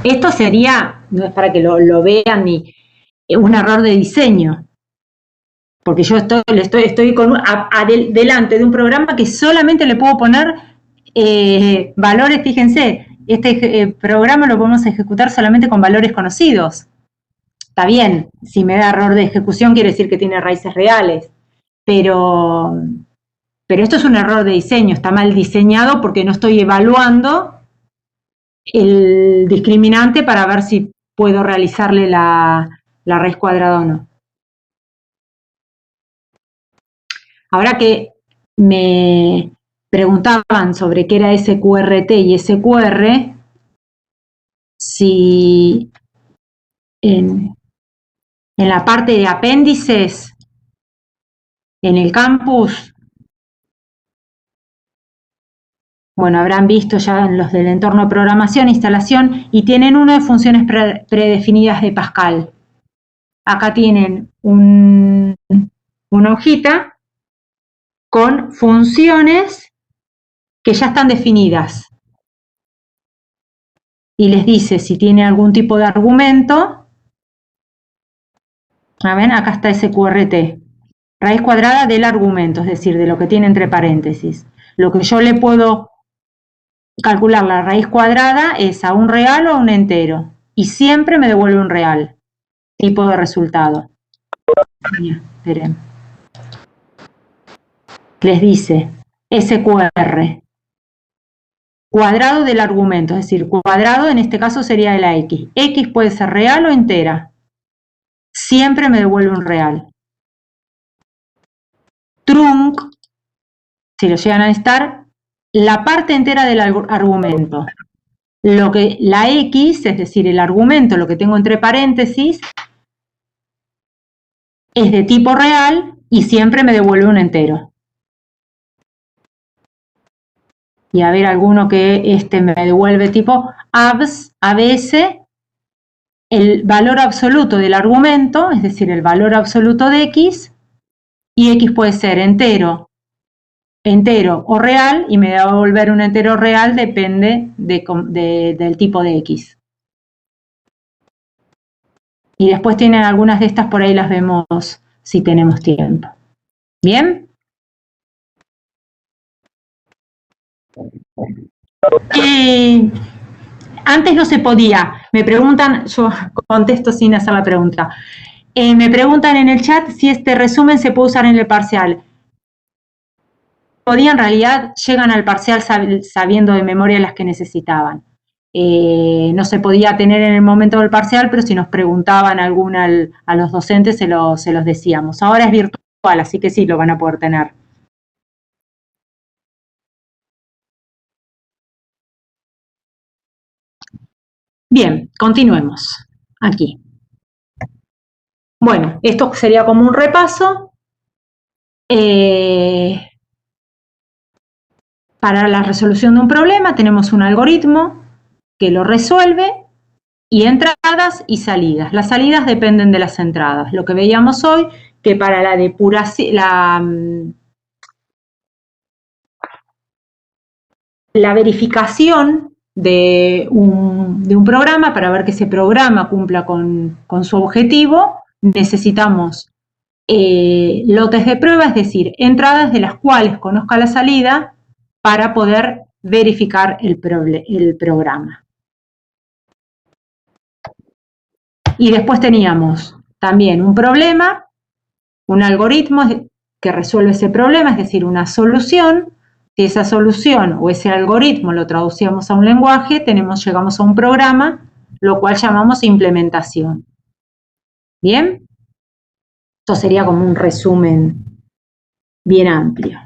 Esto sería, no es para que lo vean ni un error de diseño, porque yo estoy delante de un programa que solamente le puedo poner valores. Fíjense, este programa lo podemos ejecutar solamente con valores conocidos. Está bien, si me da error de ejecución quiere decir que tiene raíces reales, pero esto es un error de diseño, está mal diseñado porque no estoy evaluando el discriminante para ver si puedo realizarle la raíz cuadrada o no. Ahora que me preguntaban sobre qué era SQRT y SQR, si en la parte de apéndices, en el campus, bueno, habrán visto ya los del entorno de programación, instalación, y tienen una de funciones predefinidas de Pascal. Acá tienen una hojita con funciones que ya están definidas. Y les dice si tiene algún tipo de argumento. ¿Ven? Acá está SQRT. Raíz cuadrada del argumento, es decir, de lo que tiene entre paréntesis. Lo que yo le puedo calcular la raíz cuadrada es a un real o a un entero. Y siempre me devuelve un real. Tipo de resultado. Esperen. Les dice SQR. Cuadrado del argumento, es decir, cuadrado en este caso sería de la X. X puede ser real o entera. Siempre me devuelve un real. Trunc, si lo llegan a necesitar, la parte entera del argumento. La X, es decir, el argumento, lo que tengo entre paréntesis, es de tipo real y siempre me devuelve un entero. Y a ver alguno que me devuelve tipo ABS, el valor absoluto del argumento, es decir, el valor absoluto de X, y X puede ser entero o real, y me va a devolver un entero real, depende del tipo de X. Y después tienen algunas de estas, por ahí las vemos si tenemos tiempo. ¿Bien? Antes no se podía. Me preguntan, yo contesto sin hacer la pregunta. Me preguntan en el chat si este resumen se puede usar en el parcial. En realidad llegan al parcial sabiendo de memoria las que necesitaban. No se podía tener en el momento del parcial, pero si nos preguntaban alguna a los docentes se los decíamos. Ahora es virtual, así que sí lo van a poder tener. Bien, continuemos aquí. Bueno, esto sería como un repaso. Para la resolución de un problema tenemos un algoritmo que lo resuelve y entradas y salidas. Las salidas dependen de las entradas. Lo que veíamos hoy, que para la depuración, la verificación de un programa, para ver que ese programa cumpla con su objetivo, necesitamos lotes de prueba, es decir, entradas de las cuales conozca la salida para poder verificar el programa. Y después teníamos también un problema, un algoritmo que resuelve ese problema, es decir, una solución. Si esa solución o ese algoritmo lo traducíamos a un lenguaje, llegamos a un programa, lo cual llamamos implementación. ¿Bien? Esto sería como un resumen bien amplio.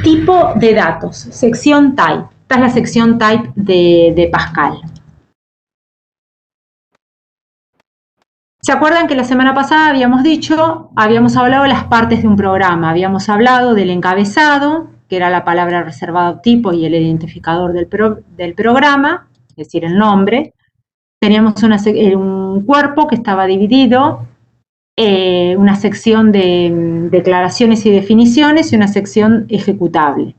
Tipo de datos, sección type. Esta es la sección type de Pascal. ¿Se acuerdan que la semana pasada habíamos hablado de las partes de un programa? Habíamos hablado del encabezado, que era la palabra reservada tipo y el identificador del programa, es decir, el nombre. Teníamos un cuerpo que estaba dividido, una sección de declaraciones y definiciones y una sección ejecutable.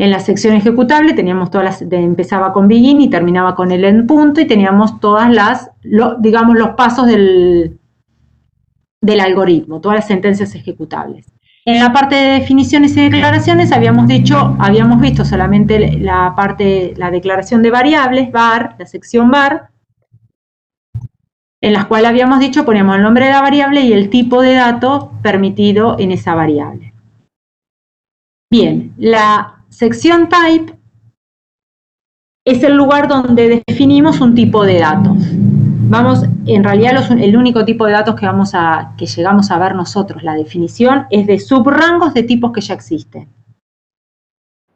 En la sección ejecutable teníamos empezaba con begin y terminaba con el end punto, y teníamos todas los pasos del algoritmo, todas las sentencias ejecutables. En la parte de definiciones y declaraciones habíamos visto solamente la declaración de variables, var, la sección var, en las cuales habíamos dicho poníamos el nombre de la variable y el tipo de dato permitido en esa variable. Bien, la sección type es el lugar donde definimos un tipo de datos. En realidad el único tipo de datos que llegamos a ver nosotros, la definición, es de subrangos de tipos que ya existen.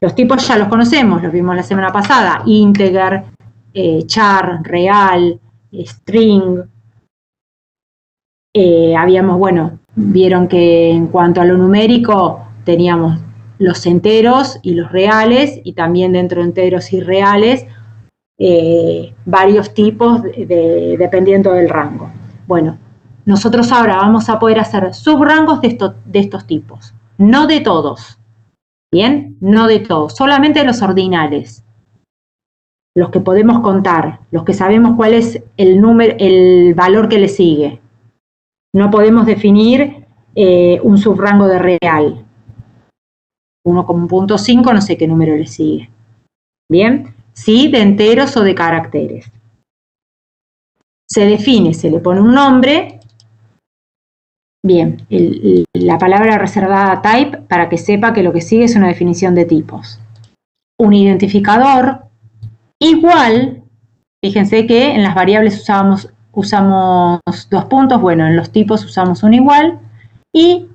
Los tipos ya los conocemos, los vimos la semana pasada, integer, char, real, string. Habíamos, bueno, vieron que en cuanto a lo numérico teníamos los enteros y los reales, y también dentro de enteros y reales varios tipos dependiendo del rango. Bueno, nosotros ahora vamos a poder hacer subrangos de estos tipos, no de todos, ¿bien? No de todos, solamente de los ordinales, los que podemos contar, los que sabemos cuál es el valor que le sigue. No podemos definir un subrango de real. 1,5 no sé qué número le sigue. ¿Bien? Sí, de enteros o de caracteres. Se define, se le pone un nombre. Bien, la palabra reservada type para que sepa que lo que sigue es una definición de tipos. Un identificador igual, fíjense que en las variables usamos 2 puntos, bueno, en los tipos usamos un igual, y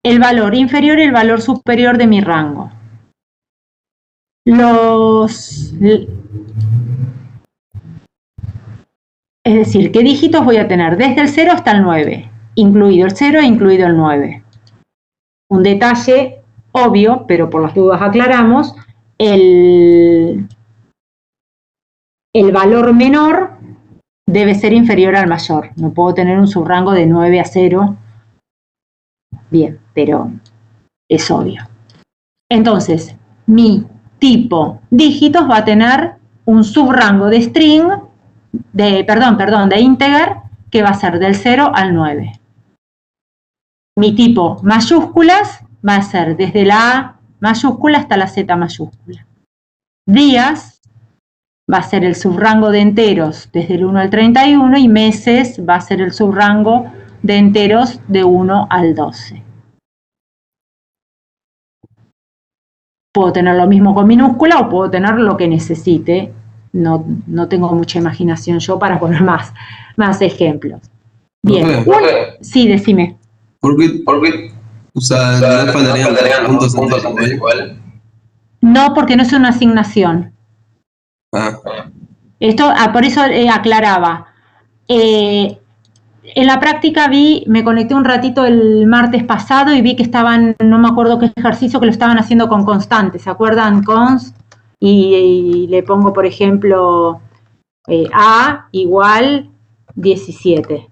el valor inferior y el valor superior de mi rango. Es decir, ¿qué dígitos voy a tener? Desde el 0 hasta el 9, incluido el 0 e incluido el 9. Un detalle obvio, pero por las dudas aclaramos, el valor menor debe ser inferior al mayor. No puedo tener un subrango de 9 a 0. Bien, pero es obvio. Entonces, mi tipo dígitos va a tener un subrango de string, de integer, que va a ser del 0 al 9. Mi tipo mayúsculas va a ser desde la A mayúscula hasta la Z mayúscula. Días va a ser el subrango de enteros desde el 1 al 31 y meses va a ser el subrango de enteros de 1 al 12. Puedo tener lo mismo con minúscula o puedo tener lo que necesite. No tengo mucha imaginación yo para poner más ejemplos. Bien. Sí, decime. ¿Por qué? O sea, ¿no faltarían puntos igual? No, porque no es una asignación. Esto, por eso aclaraba. En la práctica me conecté un ratito el martes pasado y vi que estaban, no me acuerdo qué ejercicio, que lo estaban haciendo con constantes, ¿se acuerdan? Const, y le pongo, por ejemplo, A igual 17.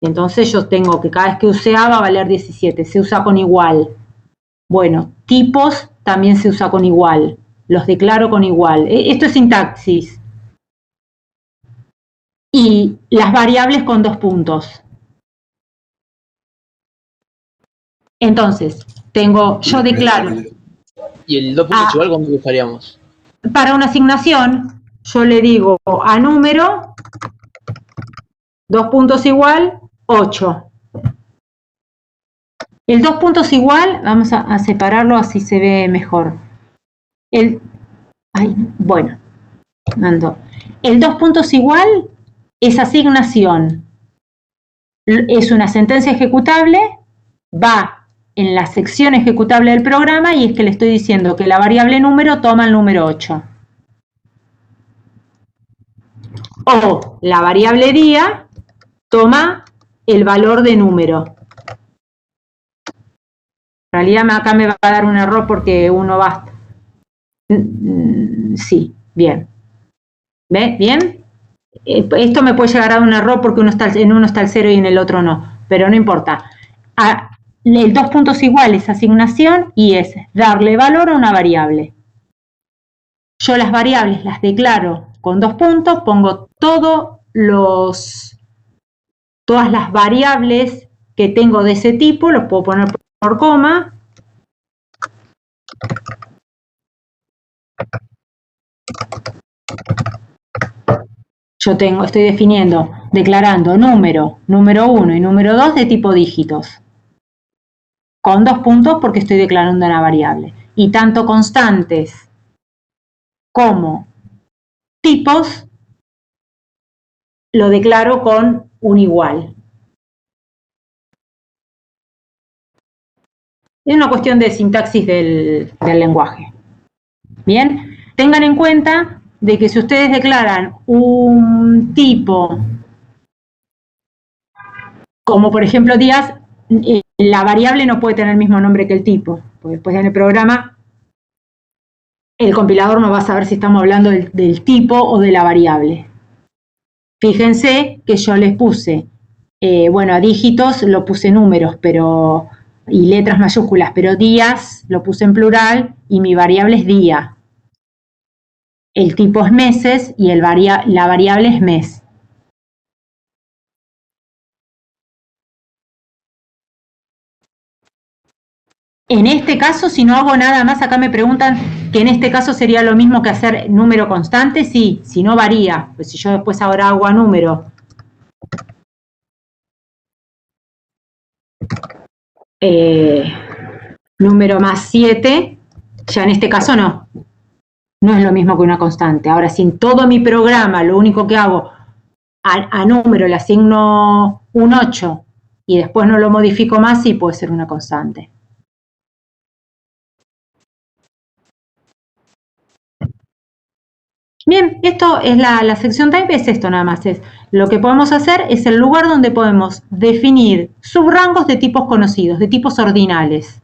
Entonces yo tengo que cada vez que use A va a valer 17, se usa con igual. Bueno, tipos también se usa con igual, los declaro con igual. Esto es sintaxis. Y las variables con 2 puntos. Entonces, yo declaro. ¿Y el 2 puntos igual cómo buscaríamos? Para una asignación, yo le digo a número, 2 puntos igual, 8. El 2 puntos igual, vamos a separarlo así se ve mejor. El 2 puntos igual es asignación. Es una sentencia ejecutable, va en la sección ejecutable del programa y es que le estoy diciendo que la variable número toma el número 8. O la variable día toma el valor de número. En realidad acá me va a dar un error porque uno basta. Sí, bien. ¿Ve? ¿Bien? Esto me puede llegar a un error porque en uno está el 0 y en el otro no, pero no importa. El 2 puntos igual es asignación y es darle valor a una variable. Yo las variables las declaro con 2 puntos, pongo todas las variables que tengo de ese tipo, los puedo poner por coma. Yo estoy declarando número 1 y número 2 de tipo dígitos. Con 2 puntos porque estoy declarando una variable. Y tanto constantes como tipos lo declaro con un igual. Es una cuestión de sintaxis del lenguaje. Bien, tengan en cuenta de que si ustedes declaran un tipo, como por ejemplo días, la variable no puede tener el mismo nombre que el tipo, porque después en el programa el compilador no va a saber si estamos hablando del tipo o de la variable. Fíjense que yo les puse, bueno, a dígitos lo puse números, y letras mayúsculas, pero días lo puse en plural y mi variable es día. El tipo es meses y la variable es mes. En este caso, si no hago nada más, acá me preguntan que en este caso sería lo mismo que hacer número constante, sí, si no varía. Pues si yo después ahora hago a número número más 7, ya en este caso no. No es lo mismo que una constante. Ahora, si en todo mi programa lo único que hago a número le asigno un 8 y después no lo modifico más, sí puede ser una constante. Bien, esto es la sección type, es esto nada más. Lo que podemos hacer es el lugar donde podemos definir subrangos de tipos conocidos, de tipos ordinales.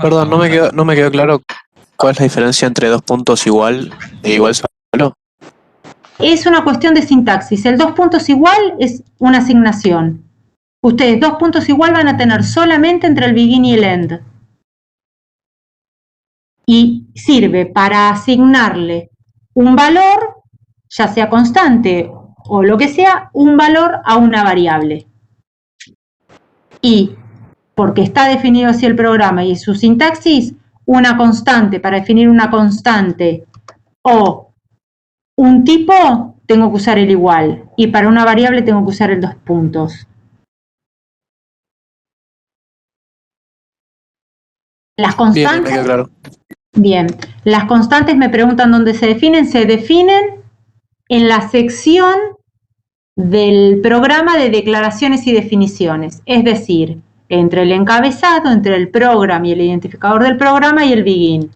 Perdón, no me quedó claro cuál es la diferencia entre 2 puntos igual e igual solo. Es una cuestión de sintaxis. El 2 puntos igual es una asignación. Ustedes 2 puntos igual van a tener solamente entre el begin y el end. Y sirve para asignarle un valor, ya sea constante o lo que sea, un valor a una variable. Y porque está definido así el programa y su sintaxis, una constante, para definir una constante o un tipo, tengo que usar el igual. Y para una variable tengo que usar el 2 puntos. Las constantes... Bien, me quedó claro. Bien, las constantes me preguntan dónde se definen. Se definen en la sección del programa de declaraciones y definiciones. Es decir, entre el encabezado, entre el program y el identificador del programa y el begin.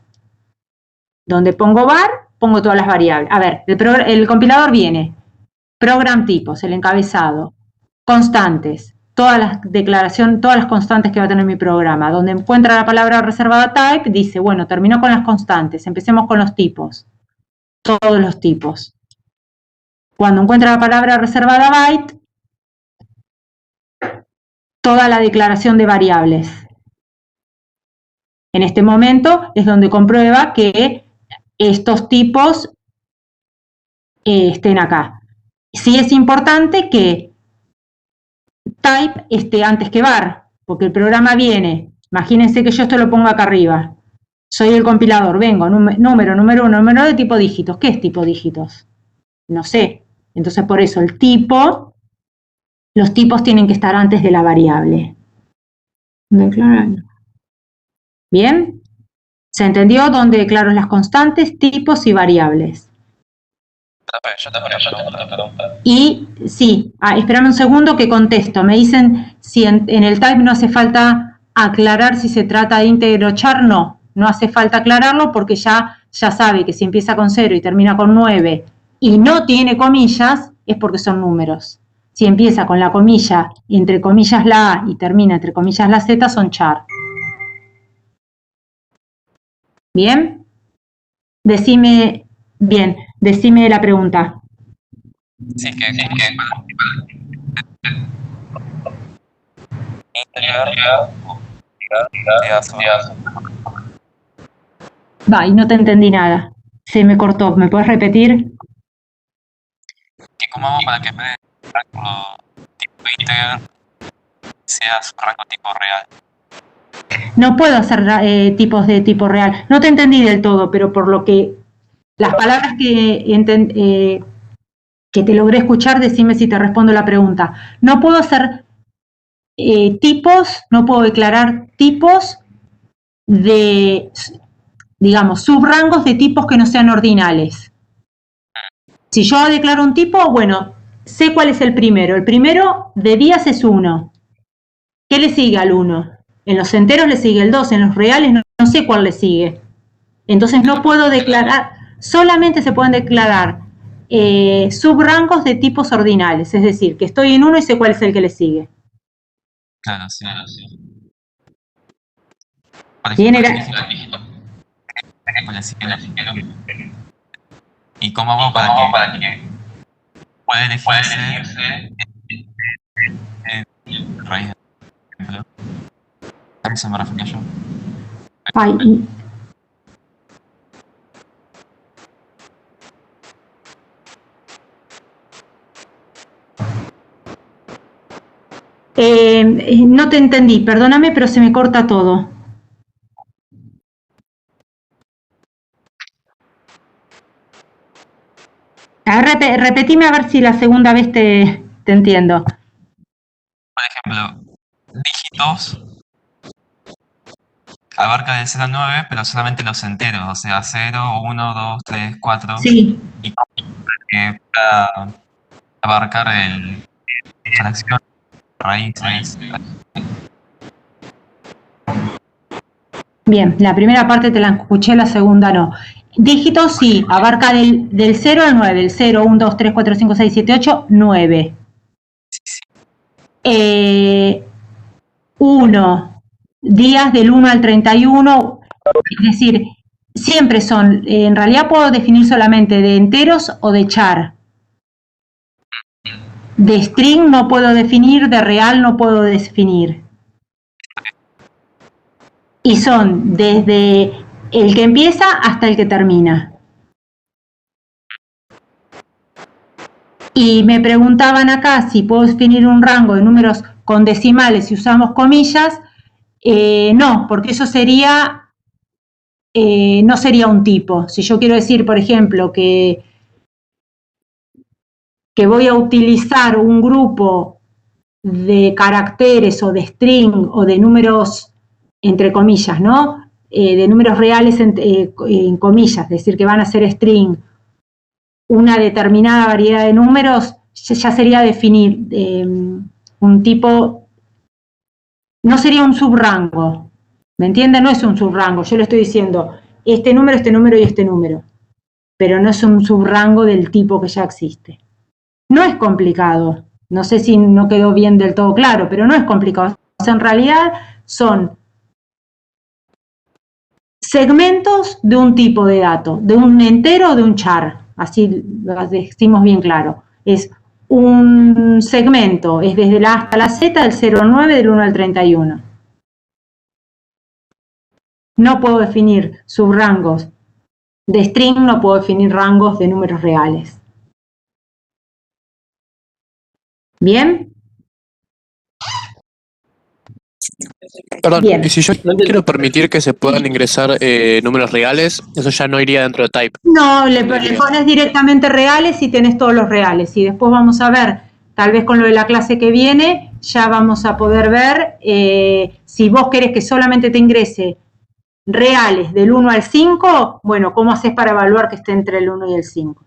Donde pongo var, pongo todas las variables. A ver, el compilador viene. Program tipos, el encabezado. Constantes. Todas las constantes que va a tener mi programa. Donde encuentra la palabra reservada type, dice, bueno, terminó con las constantes, empecemos con los tipos. Todos los tipos. Cuando encuentra la palabra reservada byte, toda la declaración de variables. En este momento es donde comprueba que estos tipos estén acá. Sí es importante que type esté antes que var, porque el programa viene, imagínense que yo esto lo pongo acá arriba, soy el compilador, vengo, número 1, número de tipo dígitos. ¿Qué es tipo dígitos? No sé, entonces por eso el tipo, los tipos tienen que estar antes de la variable. ¿Bien? ¿Se entendió dónde declaro las constantes, tipos y variables? Yo tengo una pregunta. Y sí, espérame un segundo que contesto. Me dicen si en el type no hace falta aclarar si se trata de íntegro char. No hace falta aclararlo porque ya sabe que si empieza con 0 y termina con 9 y no tiene comillas, es porque son números. Si empieza con la comilla, entre comillas la A y termina entre comillas la Z, son char. ¿Bien? Decime la pregunta. Sí, que Va, y no te entendí nada. Se me cortó. ¿Me puedes repetir? ¿Y cómo hago para que en vez de rango tipo integer sea rango tipo real? No puedo hacer tipos de tipo real. No te entendí del todo, pero por lo que las palabras que te logré escuchar, decime si te respondo la pregunta. No puedo hacer tipos, no puedo declarar tipos de, digamos, subrangos de tipos que no sean ordinales. Si yo declaro un tipo, bueno, sé cuál es el primero. El primero de días es 1. ¿Qué le sigue al 1? En los enteros le sigue el 2, en los reales no sé cuál le sigue. Entonces no puedo declarar, solamente se pueden declarar subrangos de tipos ordinales, es decir, que estoy en uno y sé cuál es el que le sigue. Claro, sí. Bien, era... ¿Y cómo hago para que pueda elegirse raíz de ejemplo? A eso me refería yo. Ay. No te entendí, perdóname, pero se me corta todo. Repetime a ver si la segunda vez te entiendo. Por ejemplo, dígitos abarca del 0 al 9, pero solamente los enteros, o sea, 0, 1, 2, 3, 4. Sí. Y para abarcar fracción, raíces. Bien, la primera parte te la escuché, la segunda no. Dígitos sí, abarca del 0 al 9, el 0, 1, 2, 3, 4, 5, 6, 7, 8, 9. 1, días del 1 al 31, es decir, siempre son, en realidad puedo definir solamente de enteros o de char. De string no puedo definir, de real no puedo definir. Y son desde el que empieza hasta el que termina. Y me preguntaban acá si puedo definir un rango de números con decimales si usamos comillas. No, porque eso sería, no sería un tipo. Si yo quiero decir, por ejemplo, que voy a utilizar un grupo de caracteres o de string o de números, entre comillas, ¿no? De números reales en comillas, es decir, que van a ser string, una determinada variedad de números, ya sería definir un tipo, no sería un subrango, ¿me entienden? No es un subrango, yo le estoy diciendo este número y este número, pero no es un subrango del tipo que ya existe. No es complicado, no sé si no quedó bien del todo claro, pero no es complicado. O sea, en realidad son segmentos de un tipo de dato, de un entero o de un char, así lo decimos bien claro. Es un segmento, es desde la A hasta la Z, del 0 al 9, del 1 al 31. No puedo definir subrangos de string, no puedo definir rangos de números reales. ¿Bien? Perdón, Bien. y si yo quiero permitir que se puedan ingresar números reales, eso ya no iría dentro de type. No, le pones directamente reales y tenés todos los reales. Y después vamos a ver, tal vez con lo de la clase que viene, ya vamos a poder ver si vos querés que solamente te ingrese reales del 1 al 5, bueno, ¿cómo haces para evaluar que esté entre el 1 y el 5?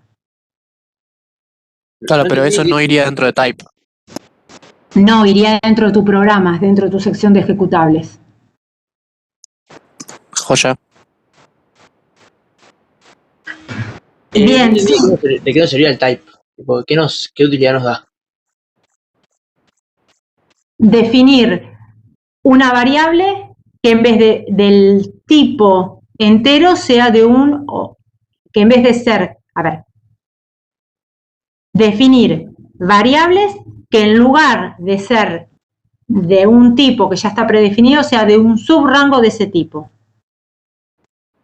Claro, pero eso no iría dentro de type. No, iría dentro de tu programa, dentro de tu sección de ejecutables. Joya. Bien. ¿De qué nos sería el type? ¿Qué utilidad nos da? Definir una variable que en vez del tipo entero sea de que en vez de ser, definir variables que en lugar de ser de un tipo que ya está predefinido, sea de un subrango de ese tipo.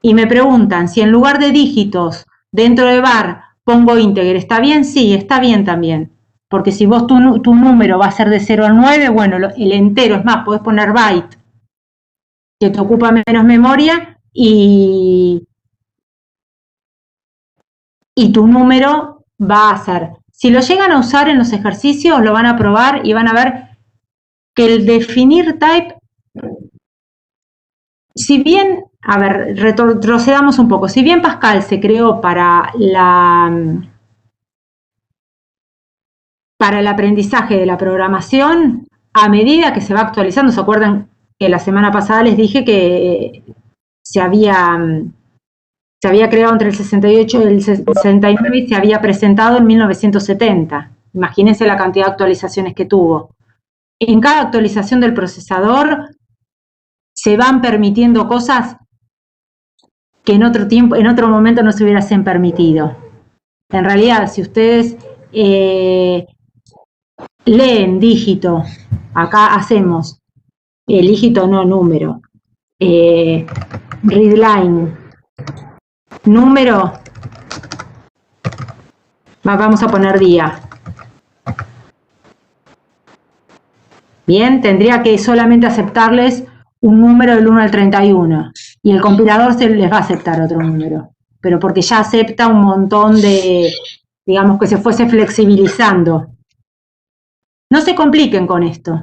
Y me preguntan si en lugar de dígitos dentro de var pongo integer, ¿está bien? Sí, está bien también. Porque si vos tu número va a ser de 0 al 9, bueno, el entero, es más, podés poner byte, que te ocupa menos memoria, y tu número va a ser. Si lo llegan a usar en los ejercicios, lo van a probar y van a ver que el definir type, si bien, retrocedamos un poco, si bien Pascal se creó para el aprendizaje de la programación, a medida que se va actualizando, ¿se acuerdan que la semana pasada les dije que se había creado entre el 68 y el 69 y se había presentado en 1970. Imagínense la cantidad de actualizaciones que tuvo. En cada actualización del procesador se van permitiendo cosas que en otro momento no se hubiesen permitido. En realidad, si ustedes leen dígito, acá hacemos el dígito, no número, readline, número, vamos a poner día. Bien, tendría que solamente aceptarles un número del 1 al 31 y el compilador les va a aceptar otro número, pero porque ya acepta un montón de, digamos que se fuese flexibilizando. No se compliquen con esto.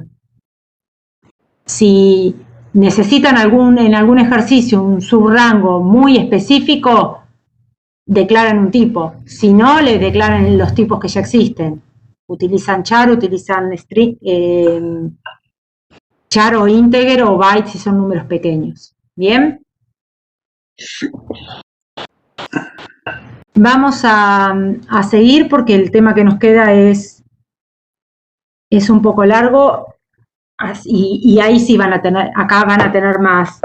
Si necesitan en algún ejercicio un subrango muy específico, declaran un tipo. Si no, le declaran los tipos que ya existen. Utilizan char, utilizan string, char o integer o byte si son números pequeños. ¿Bien? Vamos a seguir porque el tema que nos queda es un poco largo y ahí sí acá van a tener más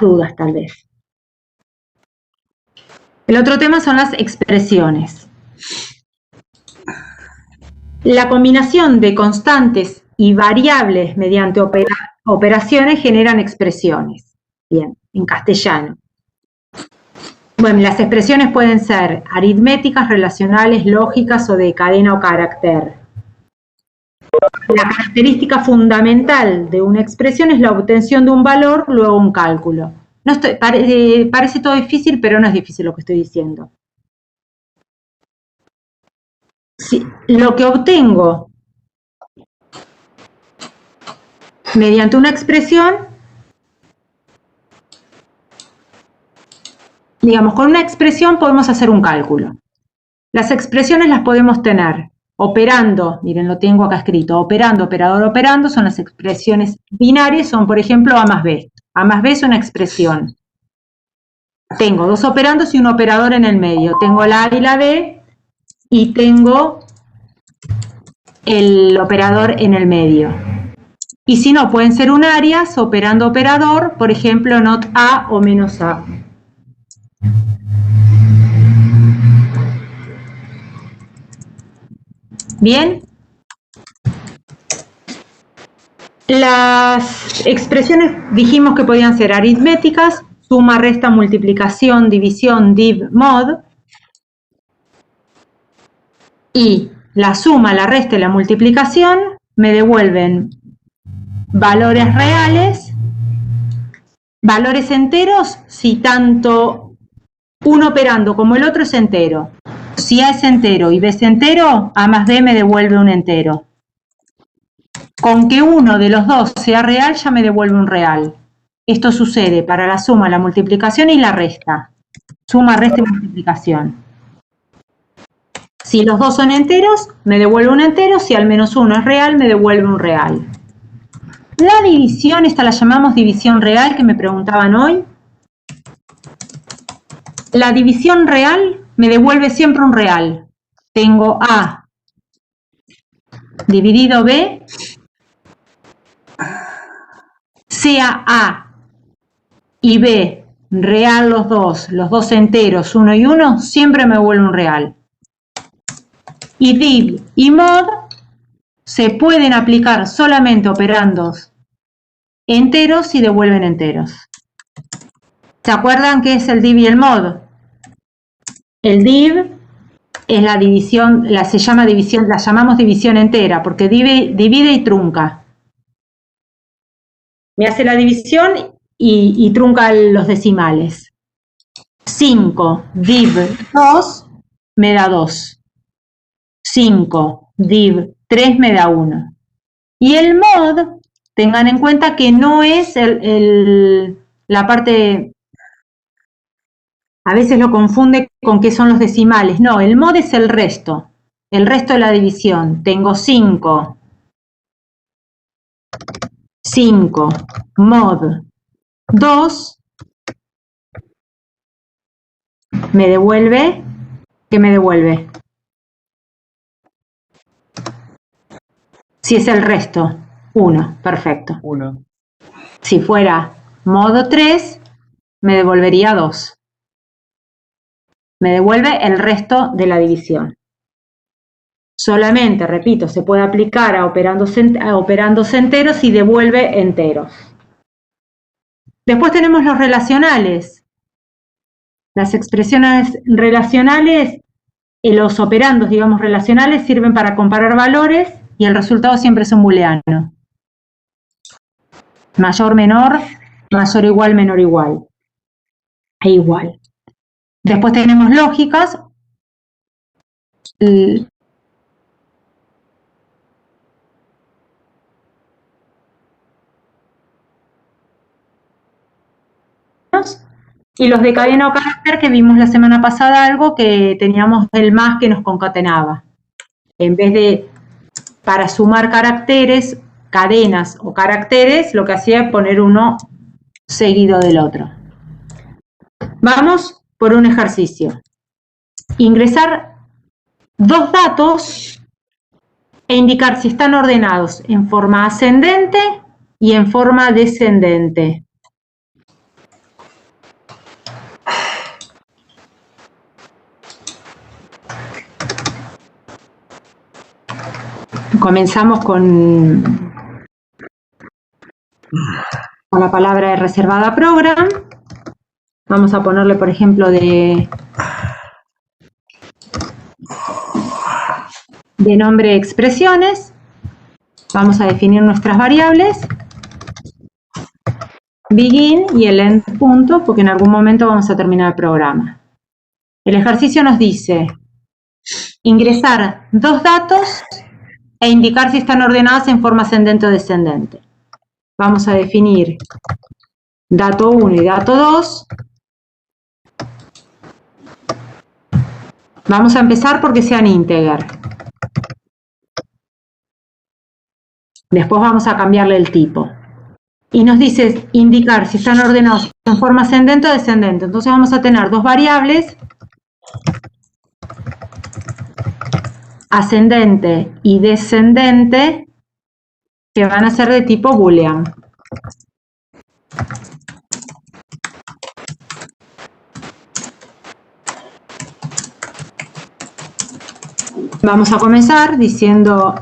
dudas tal vez. El otro tema son las expresiones. La combinación de constantes y variables mediante operaciones generan expresiones. Bien, en castellano. Bueno, las expresiones pueden ser aritméticas, relacionales, lógicas o de cadena o carácter. La característica fundamental de una expresión es la obtención de un valor, luego un cálculo. Parece todo difícil, pero no es difícil lo que estoy diciendo. Si lo que obtengo mediante una expresión, digamos, con una expresión podemos hacer un cálculo. Las expresiones las podemos tener operando, miren, lo tengo acá escrito, operando, operador, operando, son las expresiones binarias, son por ejemplo A más B. A más B es una expresión. Tengo dos operandos y un operador en el medio. Tengo la A y la B y tengo el operador en el medio. Y si no, pueden ser unarias, operando, operador, por ejemplo, not A o menos A. Bien. Las expresiones dijimos que podían ser aritméticas, suma, resta, multiplicación, división, div, mod. Y la suma, la resta y la multiplicación me devuelven valores reales, valores enteros si tanto un operando como el otro es entero. Si A es entero y B es entero, A más B me devuelve un entero. Con que uno de los dos sea real, ya me devuelve un real. Esto sucede para la suma, la multiplicación y la resta. Suma, resta y multiplicación. Si los dos son enteros, me devuelve un entero. Si al menos uno es real, me devuelve un real. La división, esta la llamamos división real, que me preguntaban hoy. La división real me devuelve siempre un real. Tengo A dividido B, sea A y B real los dos enteros, 1 y 1, siempre me vuelve un real. Y div y mod se pueden aplicar solamente operandos enteros y devuelven enteros. ¿Se acuerdan qué es el div y el mod? El div es la división, se llama división, la llamamos división entera, porque divide y trunca. Me hace la división y trunca los decimales. 5 div 2 me da 2. 5 div 3 me da 1. Y el mod, tengan en cuenta que no es la parte... A veces lo confunde con qué son los decimales. No, el mod es el resto de la división. Tengo 5 5 mod 2 me devuelve, ¿qué me devuelve? Si es el resto, 1, perfecto. 1. Si fuera modo 3, me devolvería 2. Me devuelve el resto de la división. Solamente, repito, se puede aplicar a operandos enteros y devuelve enteros. Después tenemos los relacionales. Las expresiones relacionales, los operandos, digamos, relacionales sirven para comparar valores y el resultado siempre es un booleano. Mayor, menor, mayor, igual, menor, igual. E igual. Después tenemos lógicas. Y los de cadena o carácter que vimos la semana pasada, algo que teníamos el más que nos concatenaba. En vez de, para sumar caracteres, cadenas o caracteres, lo que hacía es poner uno seguido del otro. Vamos por un ejercicio. Ingresar 2 datos e indicar si están ordenados en forma ascendente y en forma descendente. Comenzamos con la palabra reservada program. Vamos a ponerle, por ejemplo, de nombre expresiones. Vamos a definir nuestras variables. Begin y el end punto, porque en algún momento vamos a terminar el programa. El ejercicio nos dice ingresar 2 datos e indicar si están ordenadas en forma ascendente o descendente. Vamos a definir dato 1 y dato 2. Vamos a empezar porque sean integer. Después vamos a cambiarle el tipo. Y nos dice indicar si están ordenados en forma ascendente o descendente. Entonces vamos a tener 2 variables, ascendente y descendente, que van a ser de tipo boolean. Vamos a comenzar diciendo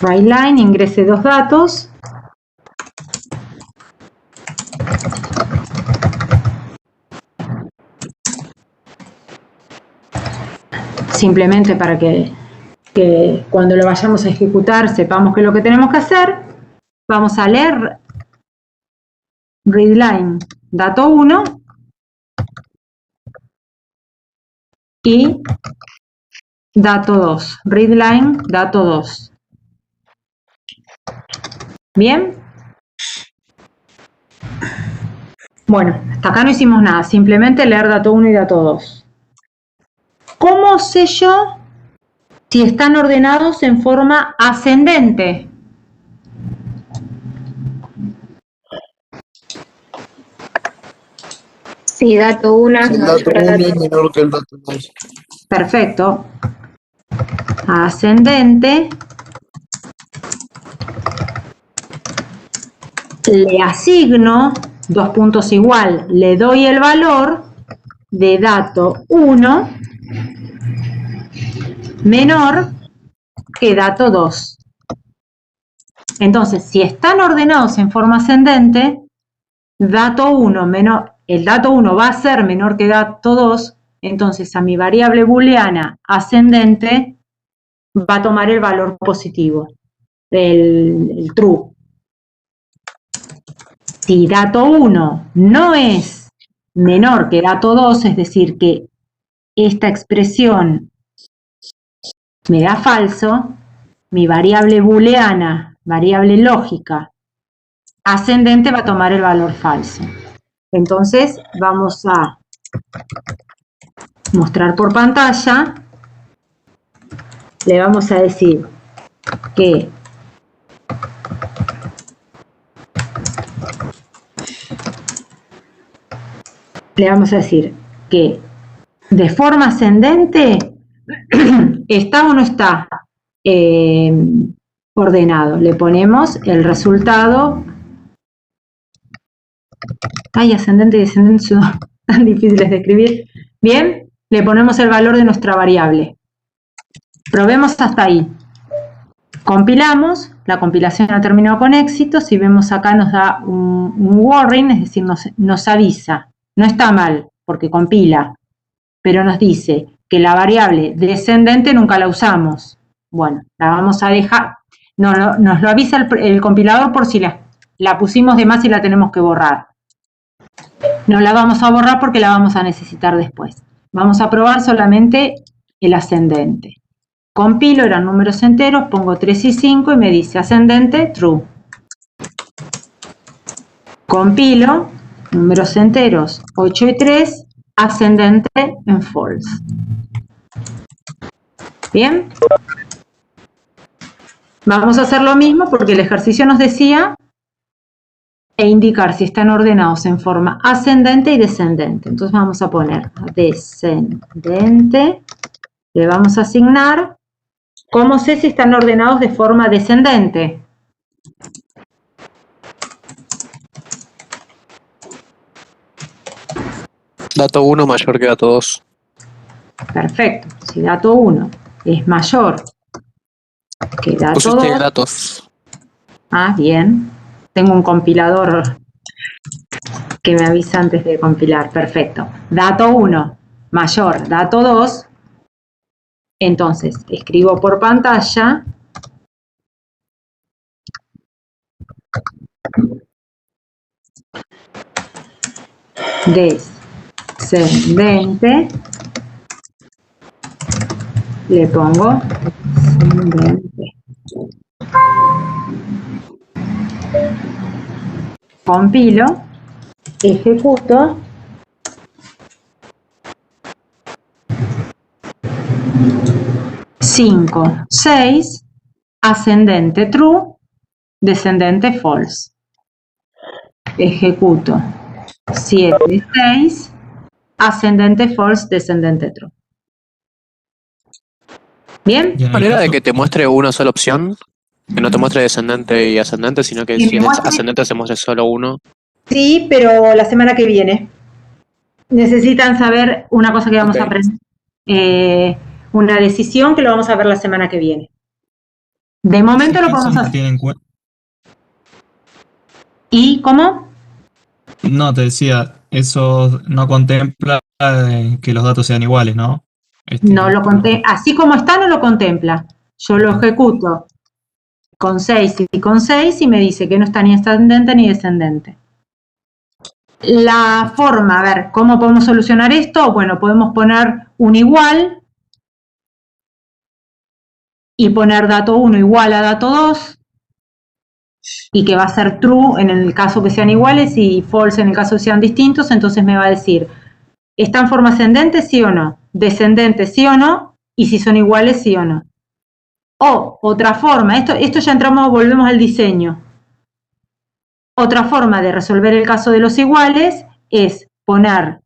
writeLine, ingrese 2 datos. Simplemente para que cuando lo vayamos a ejecutar sepamos qué es lo que tenemos que hacer. Vamos a leer readLine dato 1 y dato 2. ReadLine dato 2. ¿Bien? Bueno, hasta acá no hicimos nada. Simplemente leer dato 1 y dato 2. ¿Cómo sé yo si están ordenados en forma ascendente? Si dato 1 es menor que el dato 2. Perfecto. Ascendente. Le asigno 2 puntos igual. Le doy el valor de dato 1 menor que dato 2. Entonces, si están ordenados en forma ascendente, dato 1 menor, el dato 1 va a ser menor que dato 2, entonces a mi variable booleana ascendente va a tomar el valor positivo, el true. Si dato 1 no es menor que dato 2, es decir, que esta expresión me da falso, mi variable booleana, variable lógica, ascendente va a tomar el valor falso. Entonces vamos a mostrar por pantalla, le vamos a decir que le vamos a decir que de forma ascendente está o no está ordenado. Le ponemos el resultado. Ay, ascendente y descendente son tan difíciles de escribir. Bien, le ponemos el valor de nuestra variable. Probemos hasta ahí. Compilamos, la compilación ha terminado con éxito. Si vemos acá nos da un warning, es decir, nos avisa. No está mal, porque compila, pero nos dice que la variable descendente nunca la usamos. Bueno, la vamos a dejar. No, nos lo avisa el compilador por si la pusimos de más y la tenemos que borrar. No la vamos a borrar porque la vamos a necesitar después. Vamos a probar solamente el ascendente. Compilo, eran números enteros, pongo 3 y 5 y me dice ascendente, true. Compilo, números enteros, 8 y 3, ascendente en false. ¿Bien? Vamos a hacer lo mismo porque el ejercicio nos decía indicar si están ordenados en forma ascendente y descendente. Entonces vamos a poner descendente, le vamos a asignar. ¿Cómo sé si están ordenados de forma descendente? Dato 1 mayor que dato 2. Perfecto. Si dato 1 es mayor que dato 2. Pusiste datos. Ah, bien. Tengo un compilador que me avisa antes de compilar. Perfecto. Dato 1 mayor dato 2. Entonces, escribo por pantalla descendente, le pongo descendente. Compilo, ejecuto. Cinco, 6, ascendente true, descendente false. Ejecuto 7, 6, ascendente false, descendente true. ¿Bien? ¿Hay manera de que te muestre una sola opción? Que no te muestre descendente y ascendente, sino que si es ascendente se muestre solo uno. Sí, pero la semana que viene. Necesitan saber una cosa que vamos a aprender. Una decisión que lo vamos a ver la semana que viene. De momento lo podemos hacer. ¿Y cómo? No, te decía, eso no contempla que los datos sean iguales, ¿no? No lo contempla. Así como está, no lo contempla. Yo lo ejecuto con 6 y con 6 y me dice que no está ni ascendente ni descendente. La forma, a ver, ¿cómo podemos solucionar esto? Bueno, podemos poner un igual y poner dato 1 igual a dato 2 y que va a ser true en el caso que sean iguales y false en el caso que sean distintos. Entonces me va a decir, ¿está en forma ascendente sí o no? Descendente sí o no, y si son iguales sí o no. O otra forma, esto ya entramos, volvemos al diseño. Otra forma de resolver el caso de los iguales es poner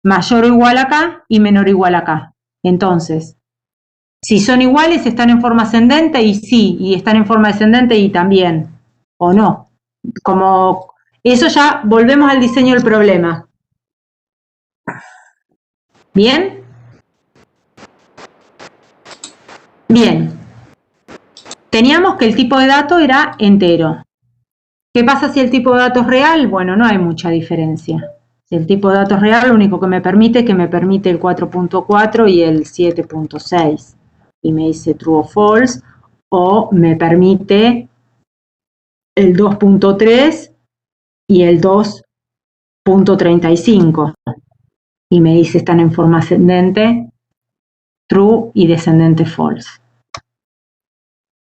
mayor o igual acá y menor o igual acá. Entonces, si son iguales, están en forma ascendente y sí, y están en forma descendente y también, o no. Como eso ya volvemos al diseño del problema. ¿Bien? Bien. Teníamos que el tipo de dato era entero. ¿Qué pasa si el tipo de dato es real? Bueno, no hay mucha diferencia. Si el tipo de dato es real, lo único que me permite el 4.4 y el 7.6. Y me dice true o false, o me permite el 2.3 y el 2.35. Y me dice están en forma ascendente, true y descendente false.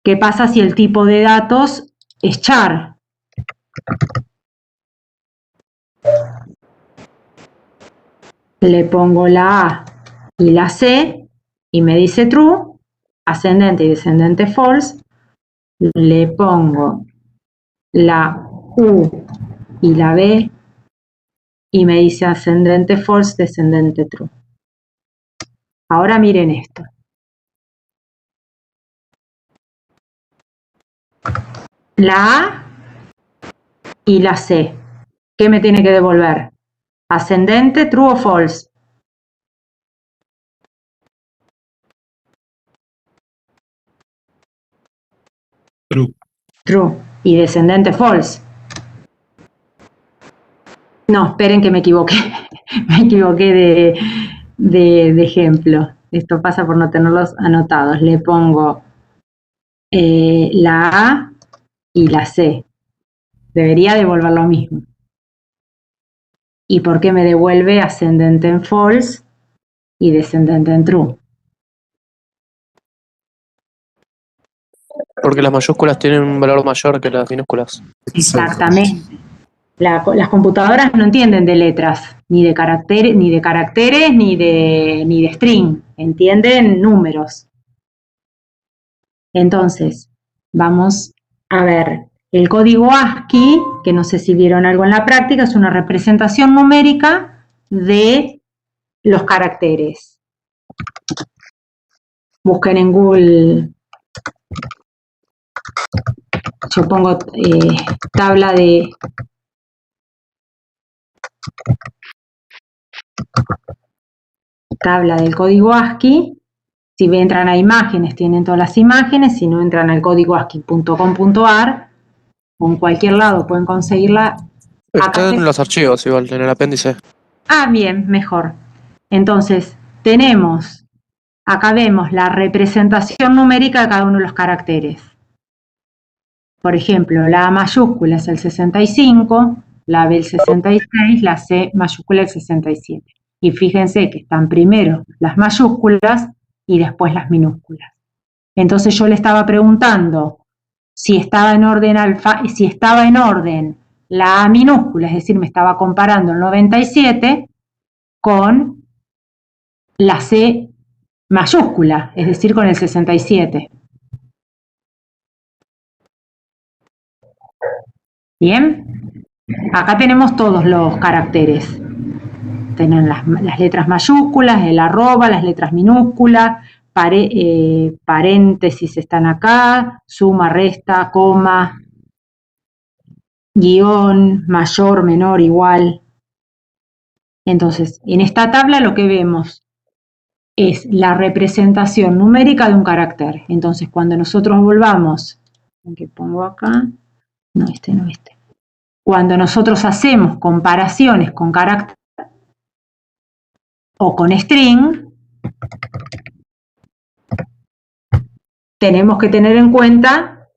¿Qué pasa si el tipo de datos es char? Le pongo la A y la C y me dice true, ascendente y descendente false. Le pongo la U y la B y me dice ascendente false, descendente true. Ahora miren esto. La A y la C. ¿Qué me tiene que devolver? ¿Ascendente, true o false? True. True. ¿Y descendente false? No, esperen que me equivoqué. Me equivoqué de ejemplo. Esto pasa por no tenerlos anotados. Le pongo la A y la C. Debería devolver lo mismo. ¿Y por qué me devuelve ascendente en false y descendente en true? Porque las mayúsculas tienen un valor mayor que las minúsculas. Exactamente. Las computadoras no entienden de letras, ni de caracteres, ni de string. Entienden números. Entonces, vamos a ver. El código ASCII, que no sé si vieron algo en la práctica, es una representación numérica de los caracteres. Busquen en Google, yo pongo tabla del código ASCII. Si entran a imágenes, tienen todas las imágenes. Si no, entran al código ASCII.com.ar o en cualquier lado pueden conseguirla. Está en los archivos, igual, en el apéndice. Ah, bien, mejor. Entonces, acá vemos la representación numérica de cada uno de los caracteres. Por ejemplo, la A mayúscula es el 65, la B el 66, la C mayúscula el 67. Y fíjense que están primero las mayúsculas y después las minúsculas. Entonces yo le estaba preguntando si estaba en orden la A minúscula, es decir, me estaba comparando el 97 con la C mayúscula, es decir, con el 67. Bien, acá tenemos todos los caracteres. Tienen las letras mayúsculas, el arroba, las letras minúsculas, paréntesis están acá, suma, resta, coma, guión, mayor, menor, igual. Entonces, en esta tabla lo que vemos es la representación numérica de un carácter. Entonces, cuando nosotros volvamos, ¿qué pongo acá? No, este. Cuando nosotros hacemos comparaciones con carácter o con string, tenemos que tener en cuenta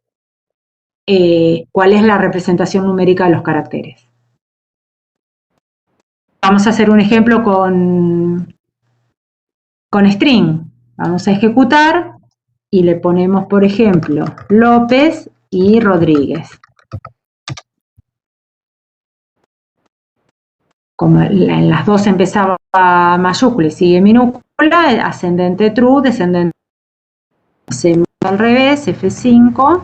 cuál es la representación numérica de los caracteres. Vamos a hacer un ejemplo con string. Vamos a ejecutar y le ponemos, por ejemplo, López y Rodríguez. Como en las dos empezaba mayúscula y sigue minúscula, ascendente true, descendente. Hacemos al revés, F5.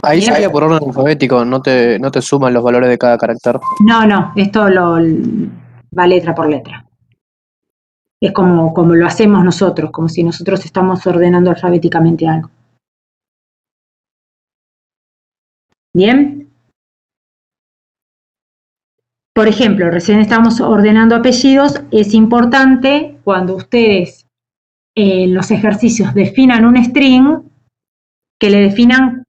Ahí sería por orden alfabético, no te suman los valores de cada carácter. No, esto va letra por letra. Es como lo hacemos nosotros, como si nosotros estamos ordenando alfabéticamente algo. ¿Bien? Por ejemplo, recién estamos ordenando apellidos. Es importante cuando ustedes en los ejercicios definan un string, que le definan,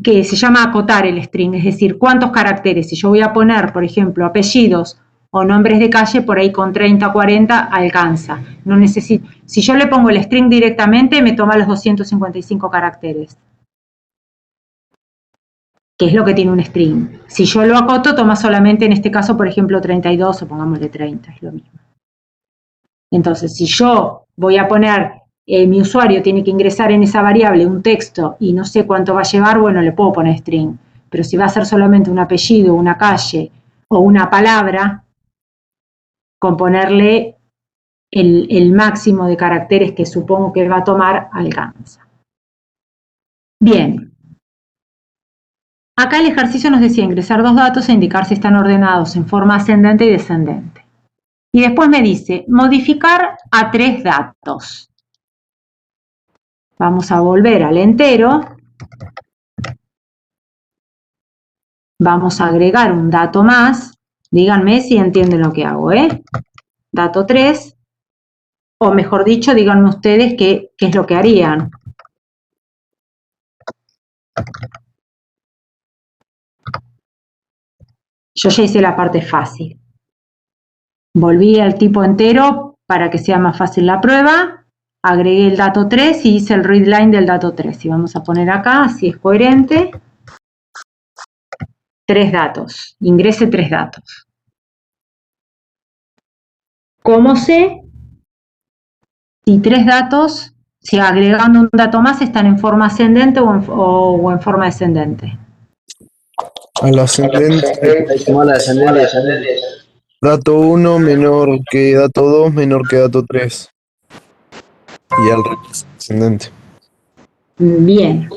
que se llama acotar el string, es decir, cuántos caracteres. Si yo voy a poner, por ejemplo, apellidos o nombres de calle, por ahí con 30, 40 alcanza. No necesito. Si yo le pongo el string directamente, me toma los 255 caracteres, que es lo que tiene un string. Si yo lo acoto, toma solamente, en este caso, por ejemplo, 32 o pongámosle 30, es lo mismo. Entonces, si yo voy a poner, mi usuario tiene que ingresar en esa variable un texto y no sé cuánto va a llevar, bueno, le puedo poner string. Pero si va a ser solamente un apellido, una calle o una palabra, con ponerle el máximo de caracteres que supongo que va a tomar alcanza. Bien. Acá el ejercicio nos decía ingresar 2 datos e indicar si están ordenados en forma ascendente y descendente. Y después me dice modificar a 3 datos. Vamos a volver al entero. Vamos a agregar un dato más. Díganme si entienden lo que hago, ¿eh? Dato 3. O mejor dicho, díganme ustedes qué es lo que harían. Yo ya hice la parte fácil. Volví al tipo entero para que sea más fácil la prueba. Agregué el dato 3 y hice el readline del dato 3. Y vamos a poner acá, así es coherente. 3 datos. Ingrese 3 datos. ¿Cómo sé si 3 datos, si agregando un dato más, están en forma ascendente o en forma descendente? A la ascendente. Dato 1 menor que dato 2 menor que dato 3. Y al revés, ascendente. Bien.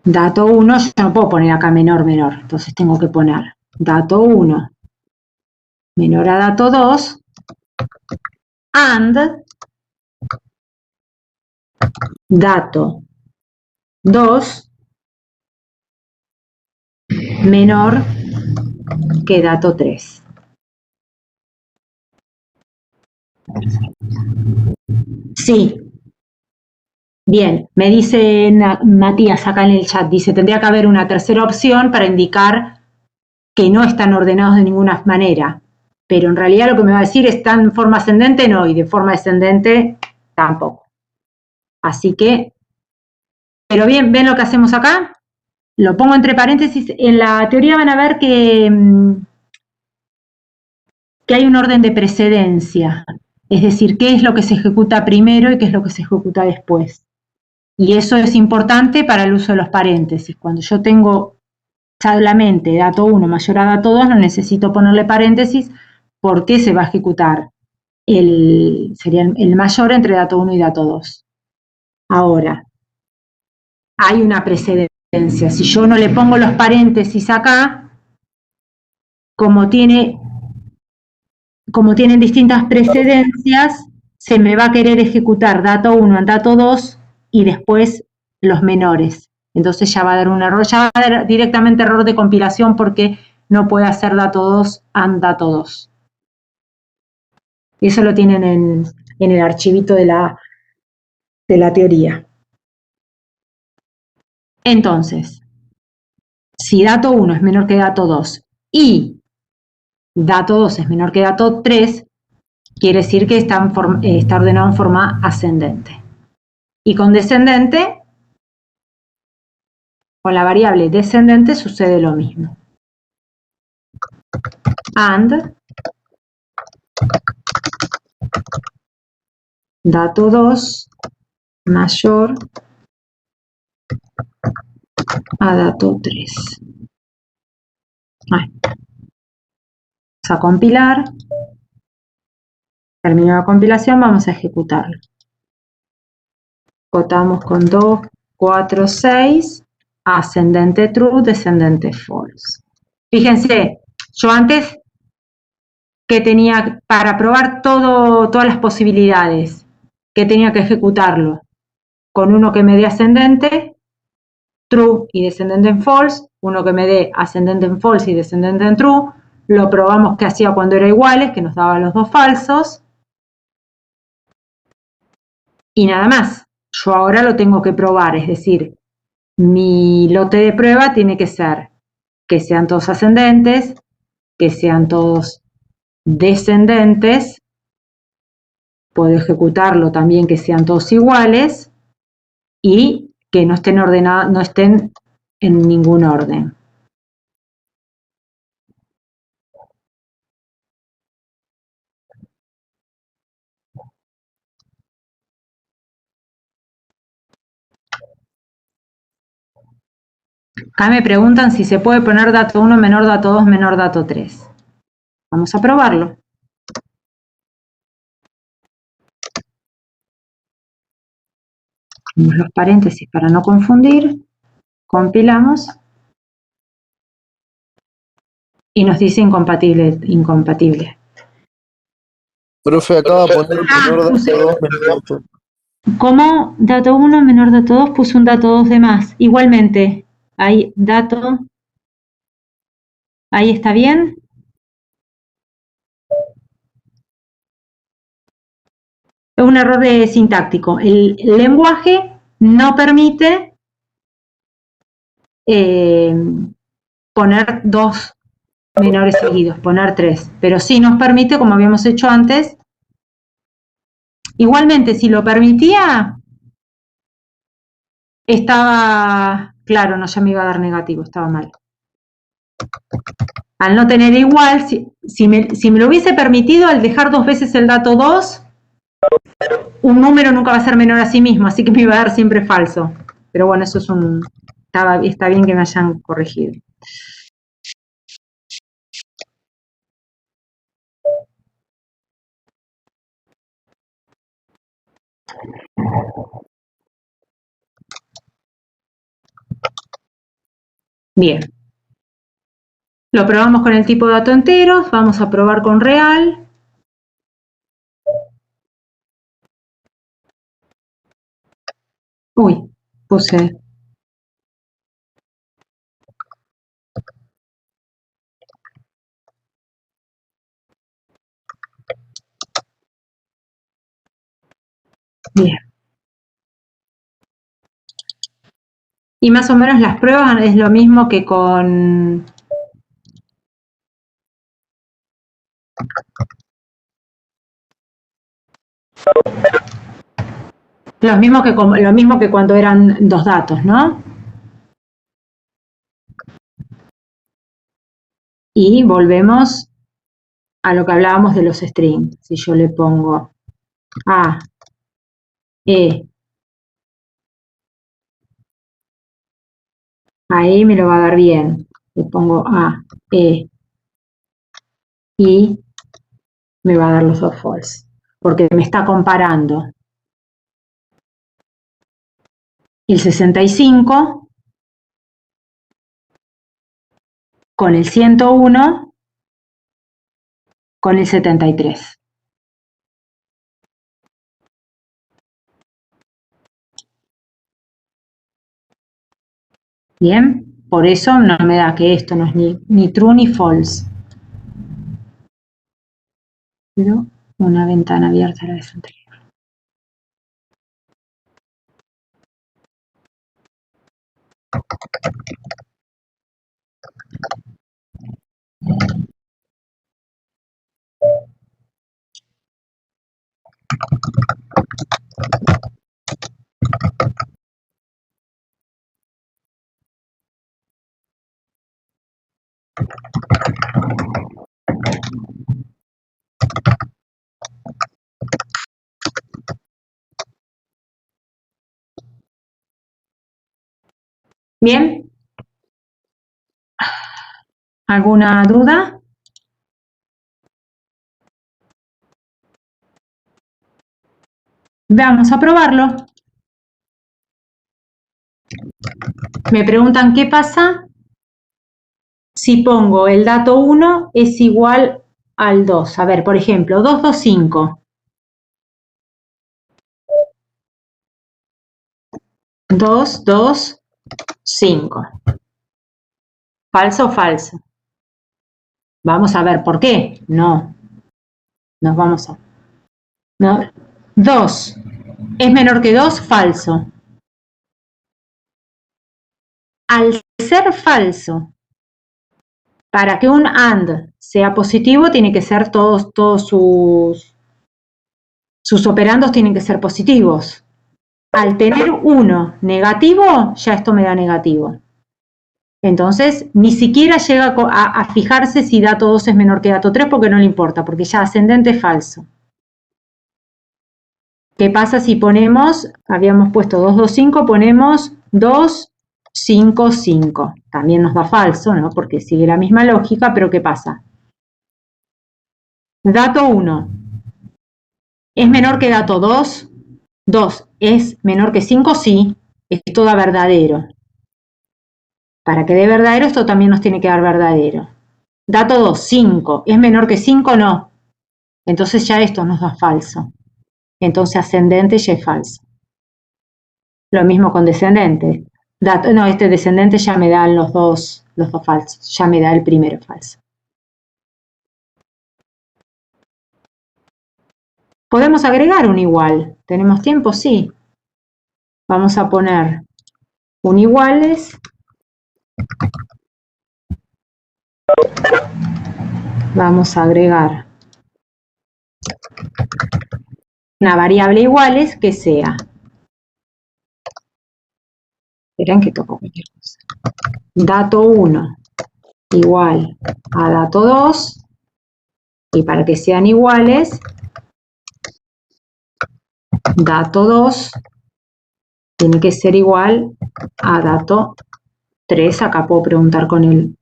Dato 1, yo no puedo poner acá menor, menor. Entonces tengo que poner dato 1 menor a dato 2 and dato 2 menor que dato 3. Sí. Bien, me dice Matías acá en el chat, dice, tendría que haber una tercera opción para indicar que no están ordenados de ninguna manera. Pero en realidad lo que me va a decir, ¿están en forma ascendente? No, y de forma descendente tampoco. Así que, pero bien, ¿ven lo que hacemos acá? Lo pongo entre paréntesis. En la teoría van a ver que hay un orden de precedencia. Es decir, qué es lo que se ejecuta primero y qué es lo que se ejecuta después. Y eso es importante para el uso de los paréntesis. Cuando yo tengo solamente dato 1 mayor a dato 2, no necesito ponerle paréntesis porque se va a ejecutar sería el mayor entre dato 1 y dato 2. Ahora, hay una precedencia. Si yo no le pongo los paréntesis acá, como tienen distintas precedencias, se me va a querer ejecutar dato 1 en dato 2 y después los menores. Entonces ya va a dar un error, ya va a dar directamente error de compilación porque no puede hacer dato 2 and dato 2. Y eso lo tienen en el archivito de la teoría. Entonces, si dato 1 es menor que dato 2 y dato 2 es menor que dato 3, quiere decir que está ordenado en forma ascendente. Y con descendente, con la variable descendente sucede lo mismo. And dato 2 mayor a dato 3. Vamos a compilar. Terminó la compilación, vamos a ejecutarlo. Cotamos con 2, 4, 6, ascendente true, descendente false. Fíjense, yo antes que tenía, para probar todas las posibilidades, que tenía que ejecutarlo con uno que me dé ascendente, true y descendente en false, uno que me dé ascendente en false y descendente en true, lo probamos que hacía cuando era iguales, que nos daba los dos falsos, y nada más. Yo ahora lo tengo que probar, es decir, mi lote de prueba tiene que ser que sean todos ascendentes, que sean todos descendentes, puedo ejecutarlo también que sean todos iguales y que no estén ordenados, no estén en ningún orden. Acá me preguntan si se puede poner dato 1 menor dato 2 menor dato 3. Vamos a probarlo. Ponemos los paréntesis para no confundir, compilamos y nos dice incompatible. Profe, acaba de poner menor dato 2, menor dato. Como dato 1 menor dato 2, puse un dato 2 de más. Igualmente, hay dato, ahí está bien. Es un error sintáctico. El lenguaje no permite poner 2 menores seguidos, poner 3, pero sí nos permite, como habíamos hecho antes. Igualmente, si lo permitía, estaba, claro, no, ya me iba a dar negativo, estaba mal. Al no tener igual, si me lo hubiese permitido, al dejar 2 veces el dato 2, un número nunca va a ser menor a sí mismo, así que me iba a dar siempre falso. Pero bueno, eso es está bien que me hayan corregido. Bien. Lo probamos con el tipo dato enteros, vamos a probar con real. Uy, puse. Bien. Y más o menos las pruebas es lo mismo que con... Lo mismo que cuando eran 2 datos, ¿no? Y volvemos a lo que hablábamos de los strings. Si yo le pongo A, E, ahí me lo va a dar bien. Le pongo A, E, y me va a dar los 2 false. Porque me está comparando el 65 con el 101 con el 73. Bien, por eso no me da que esto no es ni true ni false. Pero una ventana abierta a la vez anterior. Bien. ¿Alguna duda? Vamos a probarlo. Me preguntan qué pasa si pongo el dato 1 es igual al 2. A ver, por ejemplo, 225. 2, 2, 5. ¿Falso o falso? Vamos a ver por qué. No. Nos vamos a... No. 2. ¿Es menor que 2? Falso. Al ser falso, para que un AND sea positivo, tiene que ser todos sus operandos tienen que ser positivos. Al tener 1 negativo, ya esto me da negativo. Entonces, ni siquiera llega a fijarse si dato 2 es menor que dato 3 porque no le importa, porque ya ascendente es falso. ¿Qué pasa si ponemos, habíamos puesto 225, ponemos 2, 5, 5? También nos da falso, ¿no? Porque sigue la misma lógica, pero ¿qué pasa? Dato 1. ¿Es menor que dato 2? 2 es menor que 5, sí, esto da verdadero. Para que dé verdadero, esto también nos tiene que dar verdadero. Dato 2, 5, ¿es menor que 5? No. Entonces ya esto nos da falso. Entonces ascendente ya es falso. Lo mismo con descendente. No, este descendente ya me da los dos falsos. Ya me da el primero falso. ¿Podemos agregar un igual? ¿Tenemos tiempo? Sí. Vamos a poner un iguales. Vamos a agregar una variable iguales que sea. Esperen que toco cualquier cosa. Dato 1 igual a dato 2. Y para que sean iguales, dato 2 tiene que ser igual a dato 3. Acá puedo preguntar con el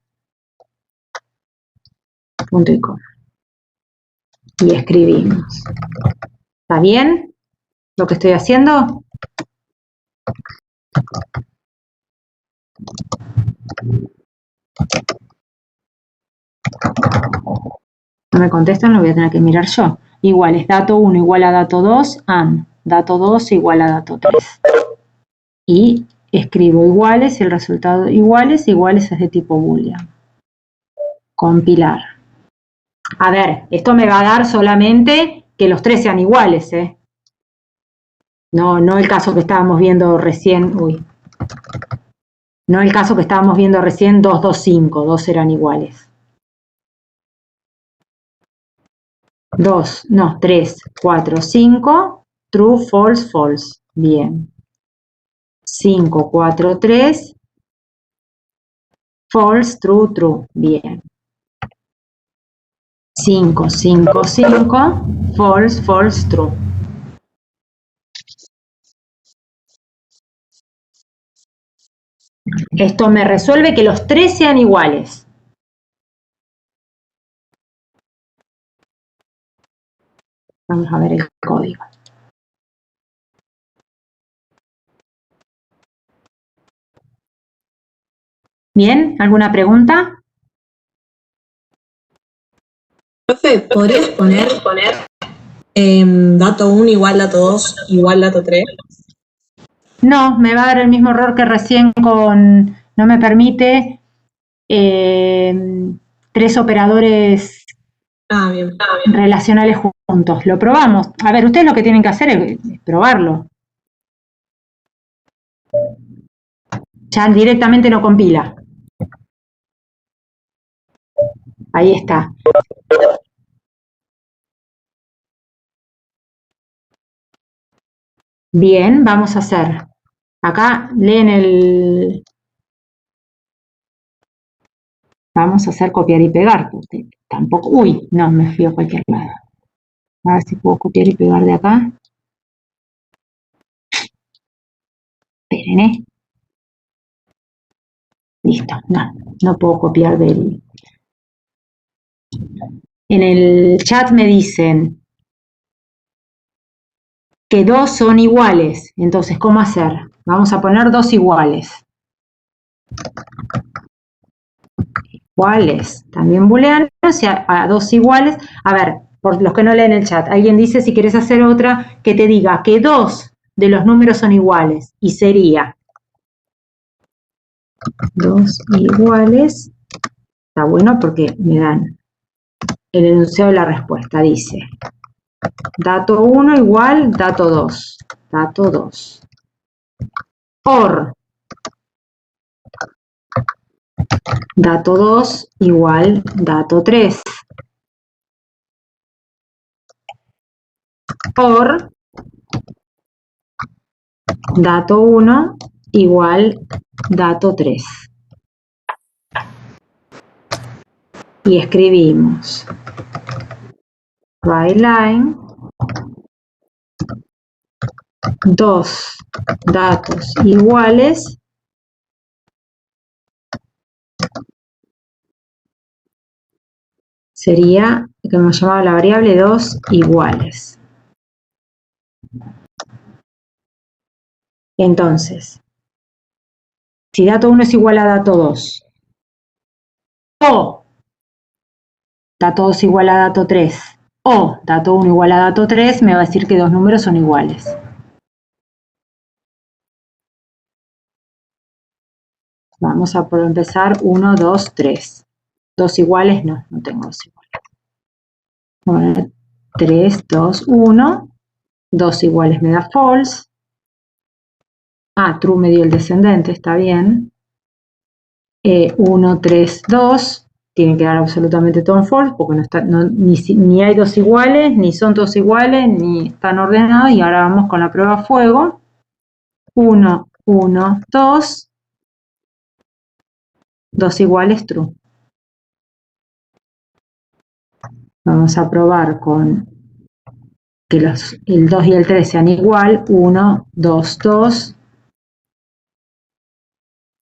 punto y coma. Y escribimos. ¿Está bien lo que estoy haciendo? No me contestan, lo voy a tener que mirar yo. Iguales, dato 1 igual a dato 2, and. Dato 2 igual a dato 3. Y escribo iguales, y el resultado iguales es de tipo boolean. Compilar. A ver, esto me va a dar solamente que los 3 sean iguales, ¿eh? No el caso que estábamos viendo recién, no el caso que estábamos viendo recién, 2, 2, 5, 2 eran iguales. 2, no, 3, 4, 5, true, false, false. Bien. 5, 4, 3, false, true, true. Bien. 5, 5, 5, false, false, true. Esto me resuelve que los 3 sean iguales. Vamos a ver el código. Bien, ¿alguna pregunta? Profe, ¿podrías poner dato 1 igual dato 2 igual dato 3? No, me va a dar el mismo error que recién con, no me permite 3 operadores relacionales juntos. Lo probamos. A ver, ustedes lo que tienen que hacer es probarlo. Ya directamente no compila. Ahí está. Bien, vamos a hacer. Acá leen el... Vamos a hacer copiar y pegar, porque tampoco... Uy, no, me fui a cualquier lado. A ver si puedo copiar y pegar de acá. Esperen, ¿eh? Listo, no puedo copiar del... En el chat me dicen que 2 son iguales. Entonces, ¿cómo hacer? Vamos a poner 2 iguales. Iguales, también booleanos, a 2 iguales. A ver, por los que no leen el chat, alguien dice si quieres hacer otra que te diga que 2 de los números son iguales. Y sería 2 iguales. Está bueno porque me dan el enunciado de la respuesta. Dice dato 1 igual dato 2. Dato 2. Or dato 2 igual dato 3. Or dato 1 igual dato 3. Y escribimos write line 2 datos iguales sería, que hemos llamado la variable 2 iguales. Entonces, si dato 1 es igual a dato 2, o dato 2 igual a dato 3, o dato 1 igual a dato 3, me va a decir que dos números son iguales. Vamos a empezar 1, 2, 3. Dos iguales, no tengo dos iguales. Bueno, 3, 2, 1. Dos iguales me da false. True me dio el descendente, está bien. 1, 3, 2. Tiene que dar absolutamente todo en false, porque ni hay dos iguales, ni son dos iguales, ni están ordenados. Y ahora vamos con la prueba a fuego. 1, 1, 2. Dos iguales, true. Vamos a probar con que el 2 y el 3 sean igual. 1, 2, 2.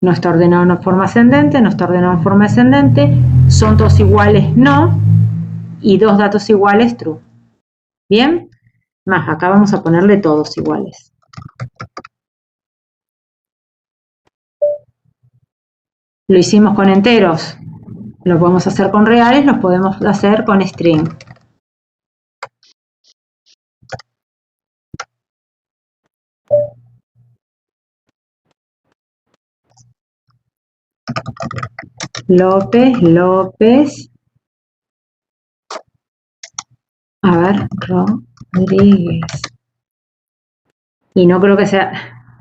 No está ordenado en forma ascendente, no está ordenado en forma descendente. Son dos iguales, no. Y dos datos iguales, true. ¿Bien? Más, acá vamos a ponerle todos iguales. Lo hicimos con enteros. Lo podemos hacer con reales, lo podemos hacer con string. López. A ver, Rodríguez. Y no creo que sea...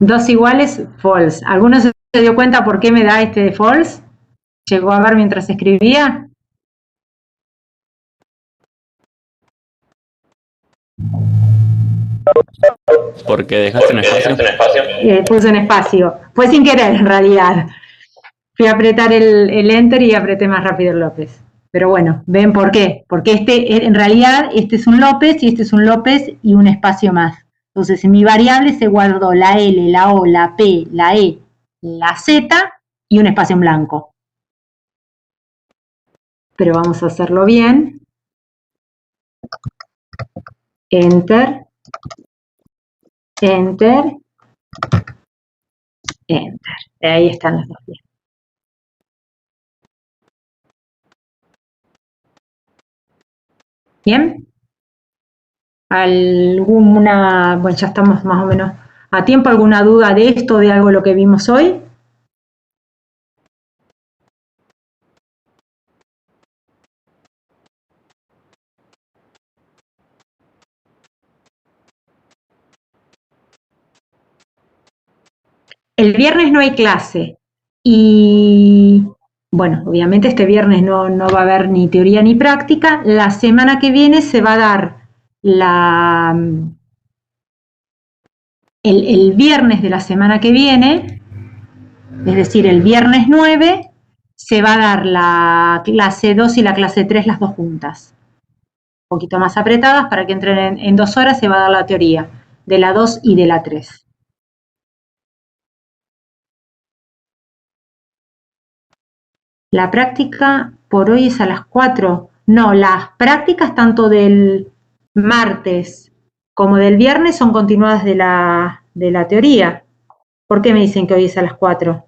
Dos iguales, false. ¿Alguno se dio cuenta por qué me da este de false? ¿Llegó a ver mientras escribía? Porque dejaste un espacio. Puse un espacio. Fue sin querer, en realidad. Fui a apretar el enter y apreté más rápido el López. Pero bueno, ¿ven por qué? Porque en realidad este es un López y este es un López y un espacio más. Entonces en mi variable se guardó la L, la O, la P, la E, la Z y un espacio en blanco. Pero vamos a hacerlo bien. Enter. Enter. Enter. Ahí están las dos bien. ¿Bien? Bueno, ya estamos más o menos a tiempo. ¿Alguna duda de esto, de algo de lo que vimos hoy? El viernes no hay clase y, bueno, obviamente este viernes no va a haber ni teoría ni práctica. La semana que viene se va a dar el viernes de la semana que viene, es decir, el viernes 9, se va a dar la clase 2 y la clase 3 las dos juntas. Un poquito más apretadas para que entren en 2 horas, se va a dar la teoría de la 2 y de la 3. La práctica por hoy es a las 4. No, las prácticas tanto del martes como del viernes son continuadas de la teoría. ¿Por qué me dicen que hoy es a las 4?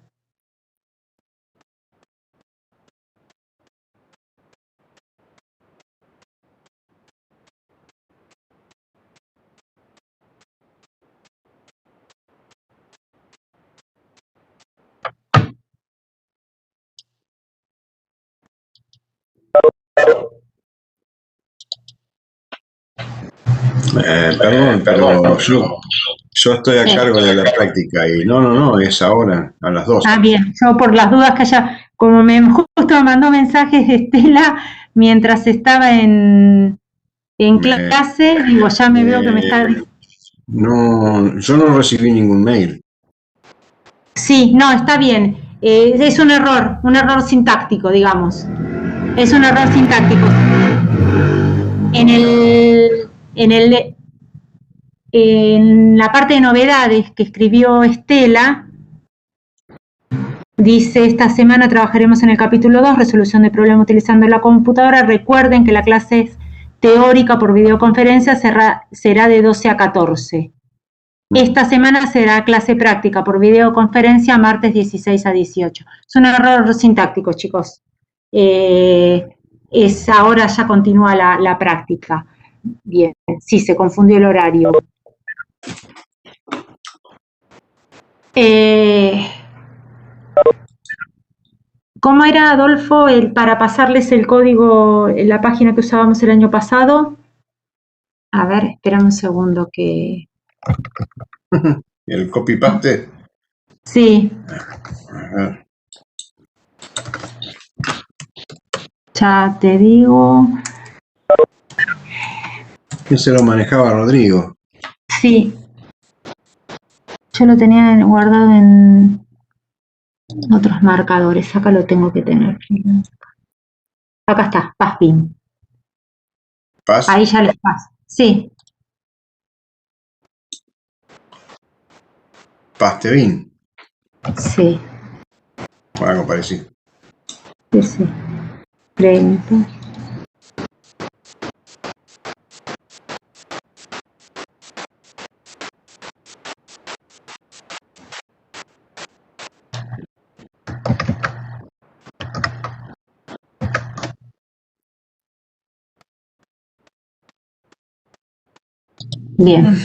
Perdón, pero yo estoy a cargo de la práctica y no, es ahora, a las 2. Bien, yo por las dudas que haya, como justo me mandó mensajes Estela mientras estaba en clase, digo, ya me veo que me está... No, yo no recibí ningún mail. Sí, no, está bien, es un error sintáctico, digamos, es un error sintáctico. En la parte de novedades que escribió Estela, dice: esta semana trabajaremos en el capítulo 2, resolución de problemas utilizando la computadora. Recuerden que la clase es teórica por videoconferencia, será de 12 a 14. Esta semana será clase práctica por videoconferencia martes 16 a 18. Es un error sintáctico, chicos. Ahora ya continúa la práctica. Bien, sí, se confundió el horario. ¿Cómo era, Adolfo, para pasarles el código en la página que usábamos el año pasado? A ver, espérame un segundo que... ¿El copy-paste? Sí. Ya te digo. Ese lo manejaba Rodrigo. Sí. Yo lo tenía guardado en otros marcadores. Acá lo tengo que tener. Acá está, PassBin. ¿Pass? Ahí ya les paso. Sí. Pastebin. Sí. Algo parecido. Sí, sí. 30. Bien.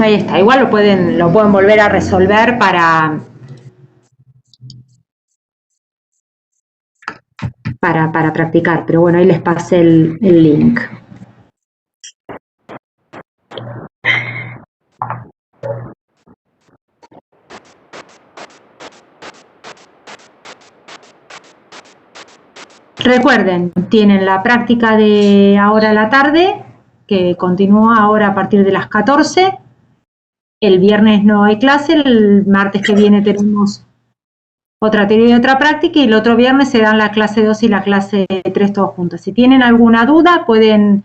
Ahí está. Igual lo pueden volver a resolver para practicar, pero bueno, ahí les pasé el link. Recuerden, tienen la práctica de ahora a la tarde, que continúa ahora a partir de las 14. El viernes no hay clase, el martes que viene tenemos otra teoría y otra práctica, y el otro viernes se dan la clase 2 y la clase 3 todos juntos. Si tienen alguna duda, pueden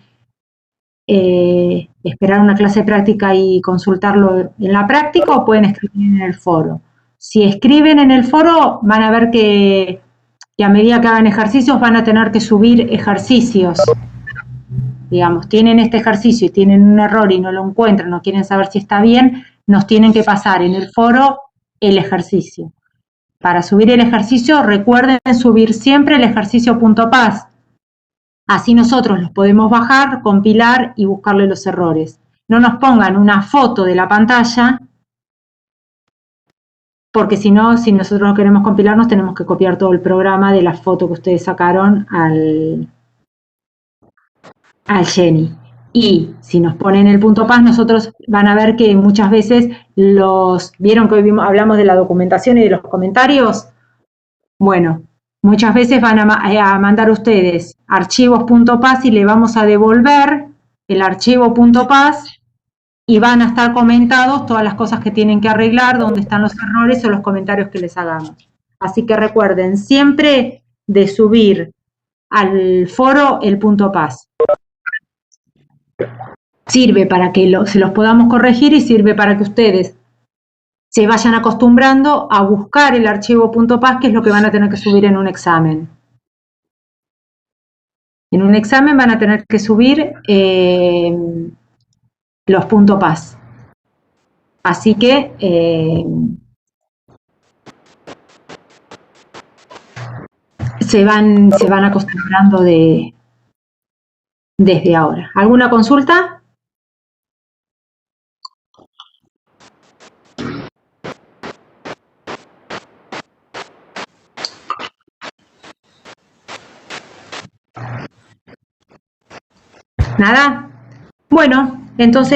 esperar una clase práctica y consultarlo en la práctica, o pueden escribir en el foro. Si escriben en el foro, van a ver que a medida que hagan ejercicios van a tener que subir ejercicios. Digamos, tienen este ejercicio y tienen un error y no lo encuentran, no quieren saber si está bien, nos tienen que pasar en el foro el ejercicio. Para subir el ejercicio, recuerden subir siempre el ejercicio .pas. Así nosotros los podemos bajar, compilar y buscarle los errores. No nos pongan una foto de la pantalla, porque si no, si nosotros no queremos compilarnos, tenemos que copiar todo el programa de la foto que ustedes sacaron al Geni. Y si nos ponen el .pas, nosotros van a ver que muchas veces ¿vieron que hoy hablamos de la documentación y de los comentarios? Bueno, muchas veces van a mandar ustedes archivos.pas y le vamos a devolver el archivo .pas y van a estar comentados todas las cosas que tienen que arreglar, dónde están los errores o los comentarios que les hagamos. Así que recuerden siempre de subir al foro el .pas. Sirve para que se los podamos corregir y sirve para que ustedes se vayan acostumbrando a buscar el archivo .pas, que es lo que van a tener que subir en un examen. En un examen van a tener que subir los .pas. Así que se van acostumbrando desde ahora. ¿Alguna consulta? ¿Nada? Bueno, entonces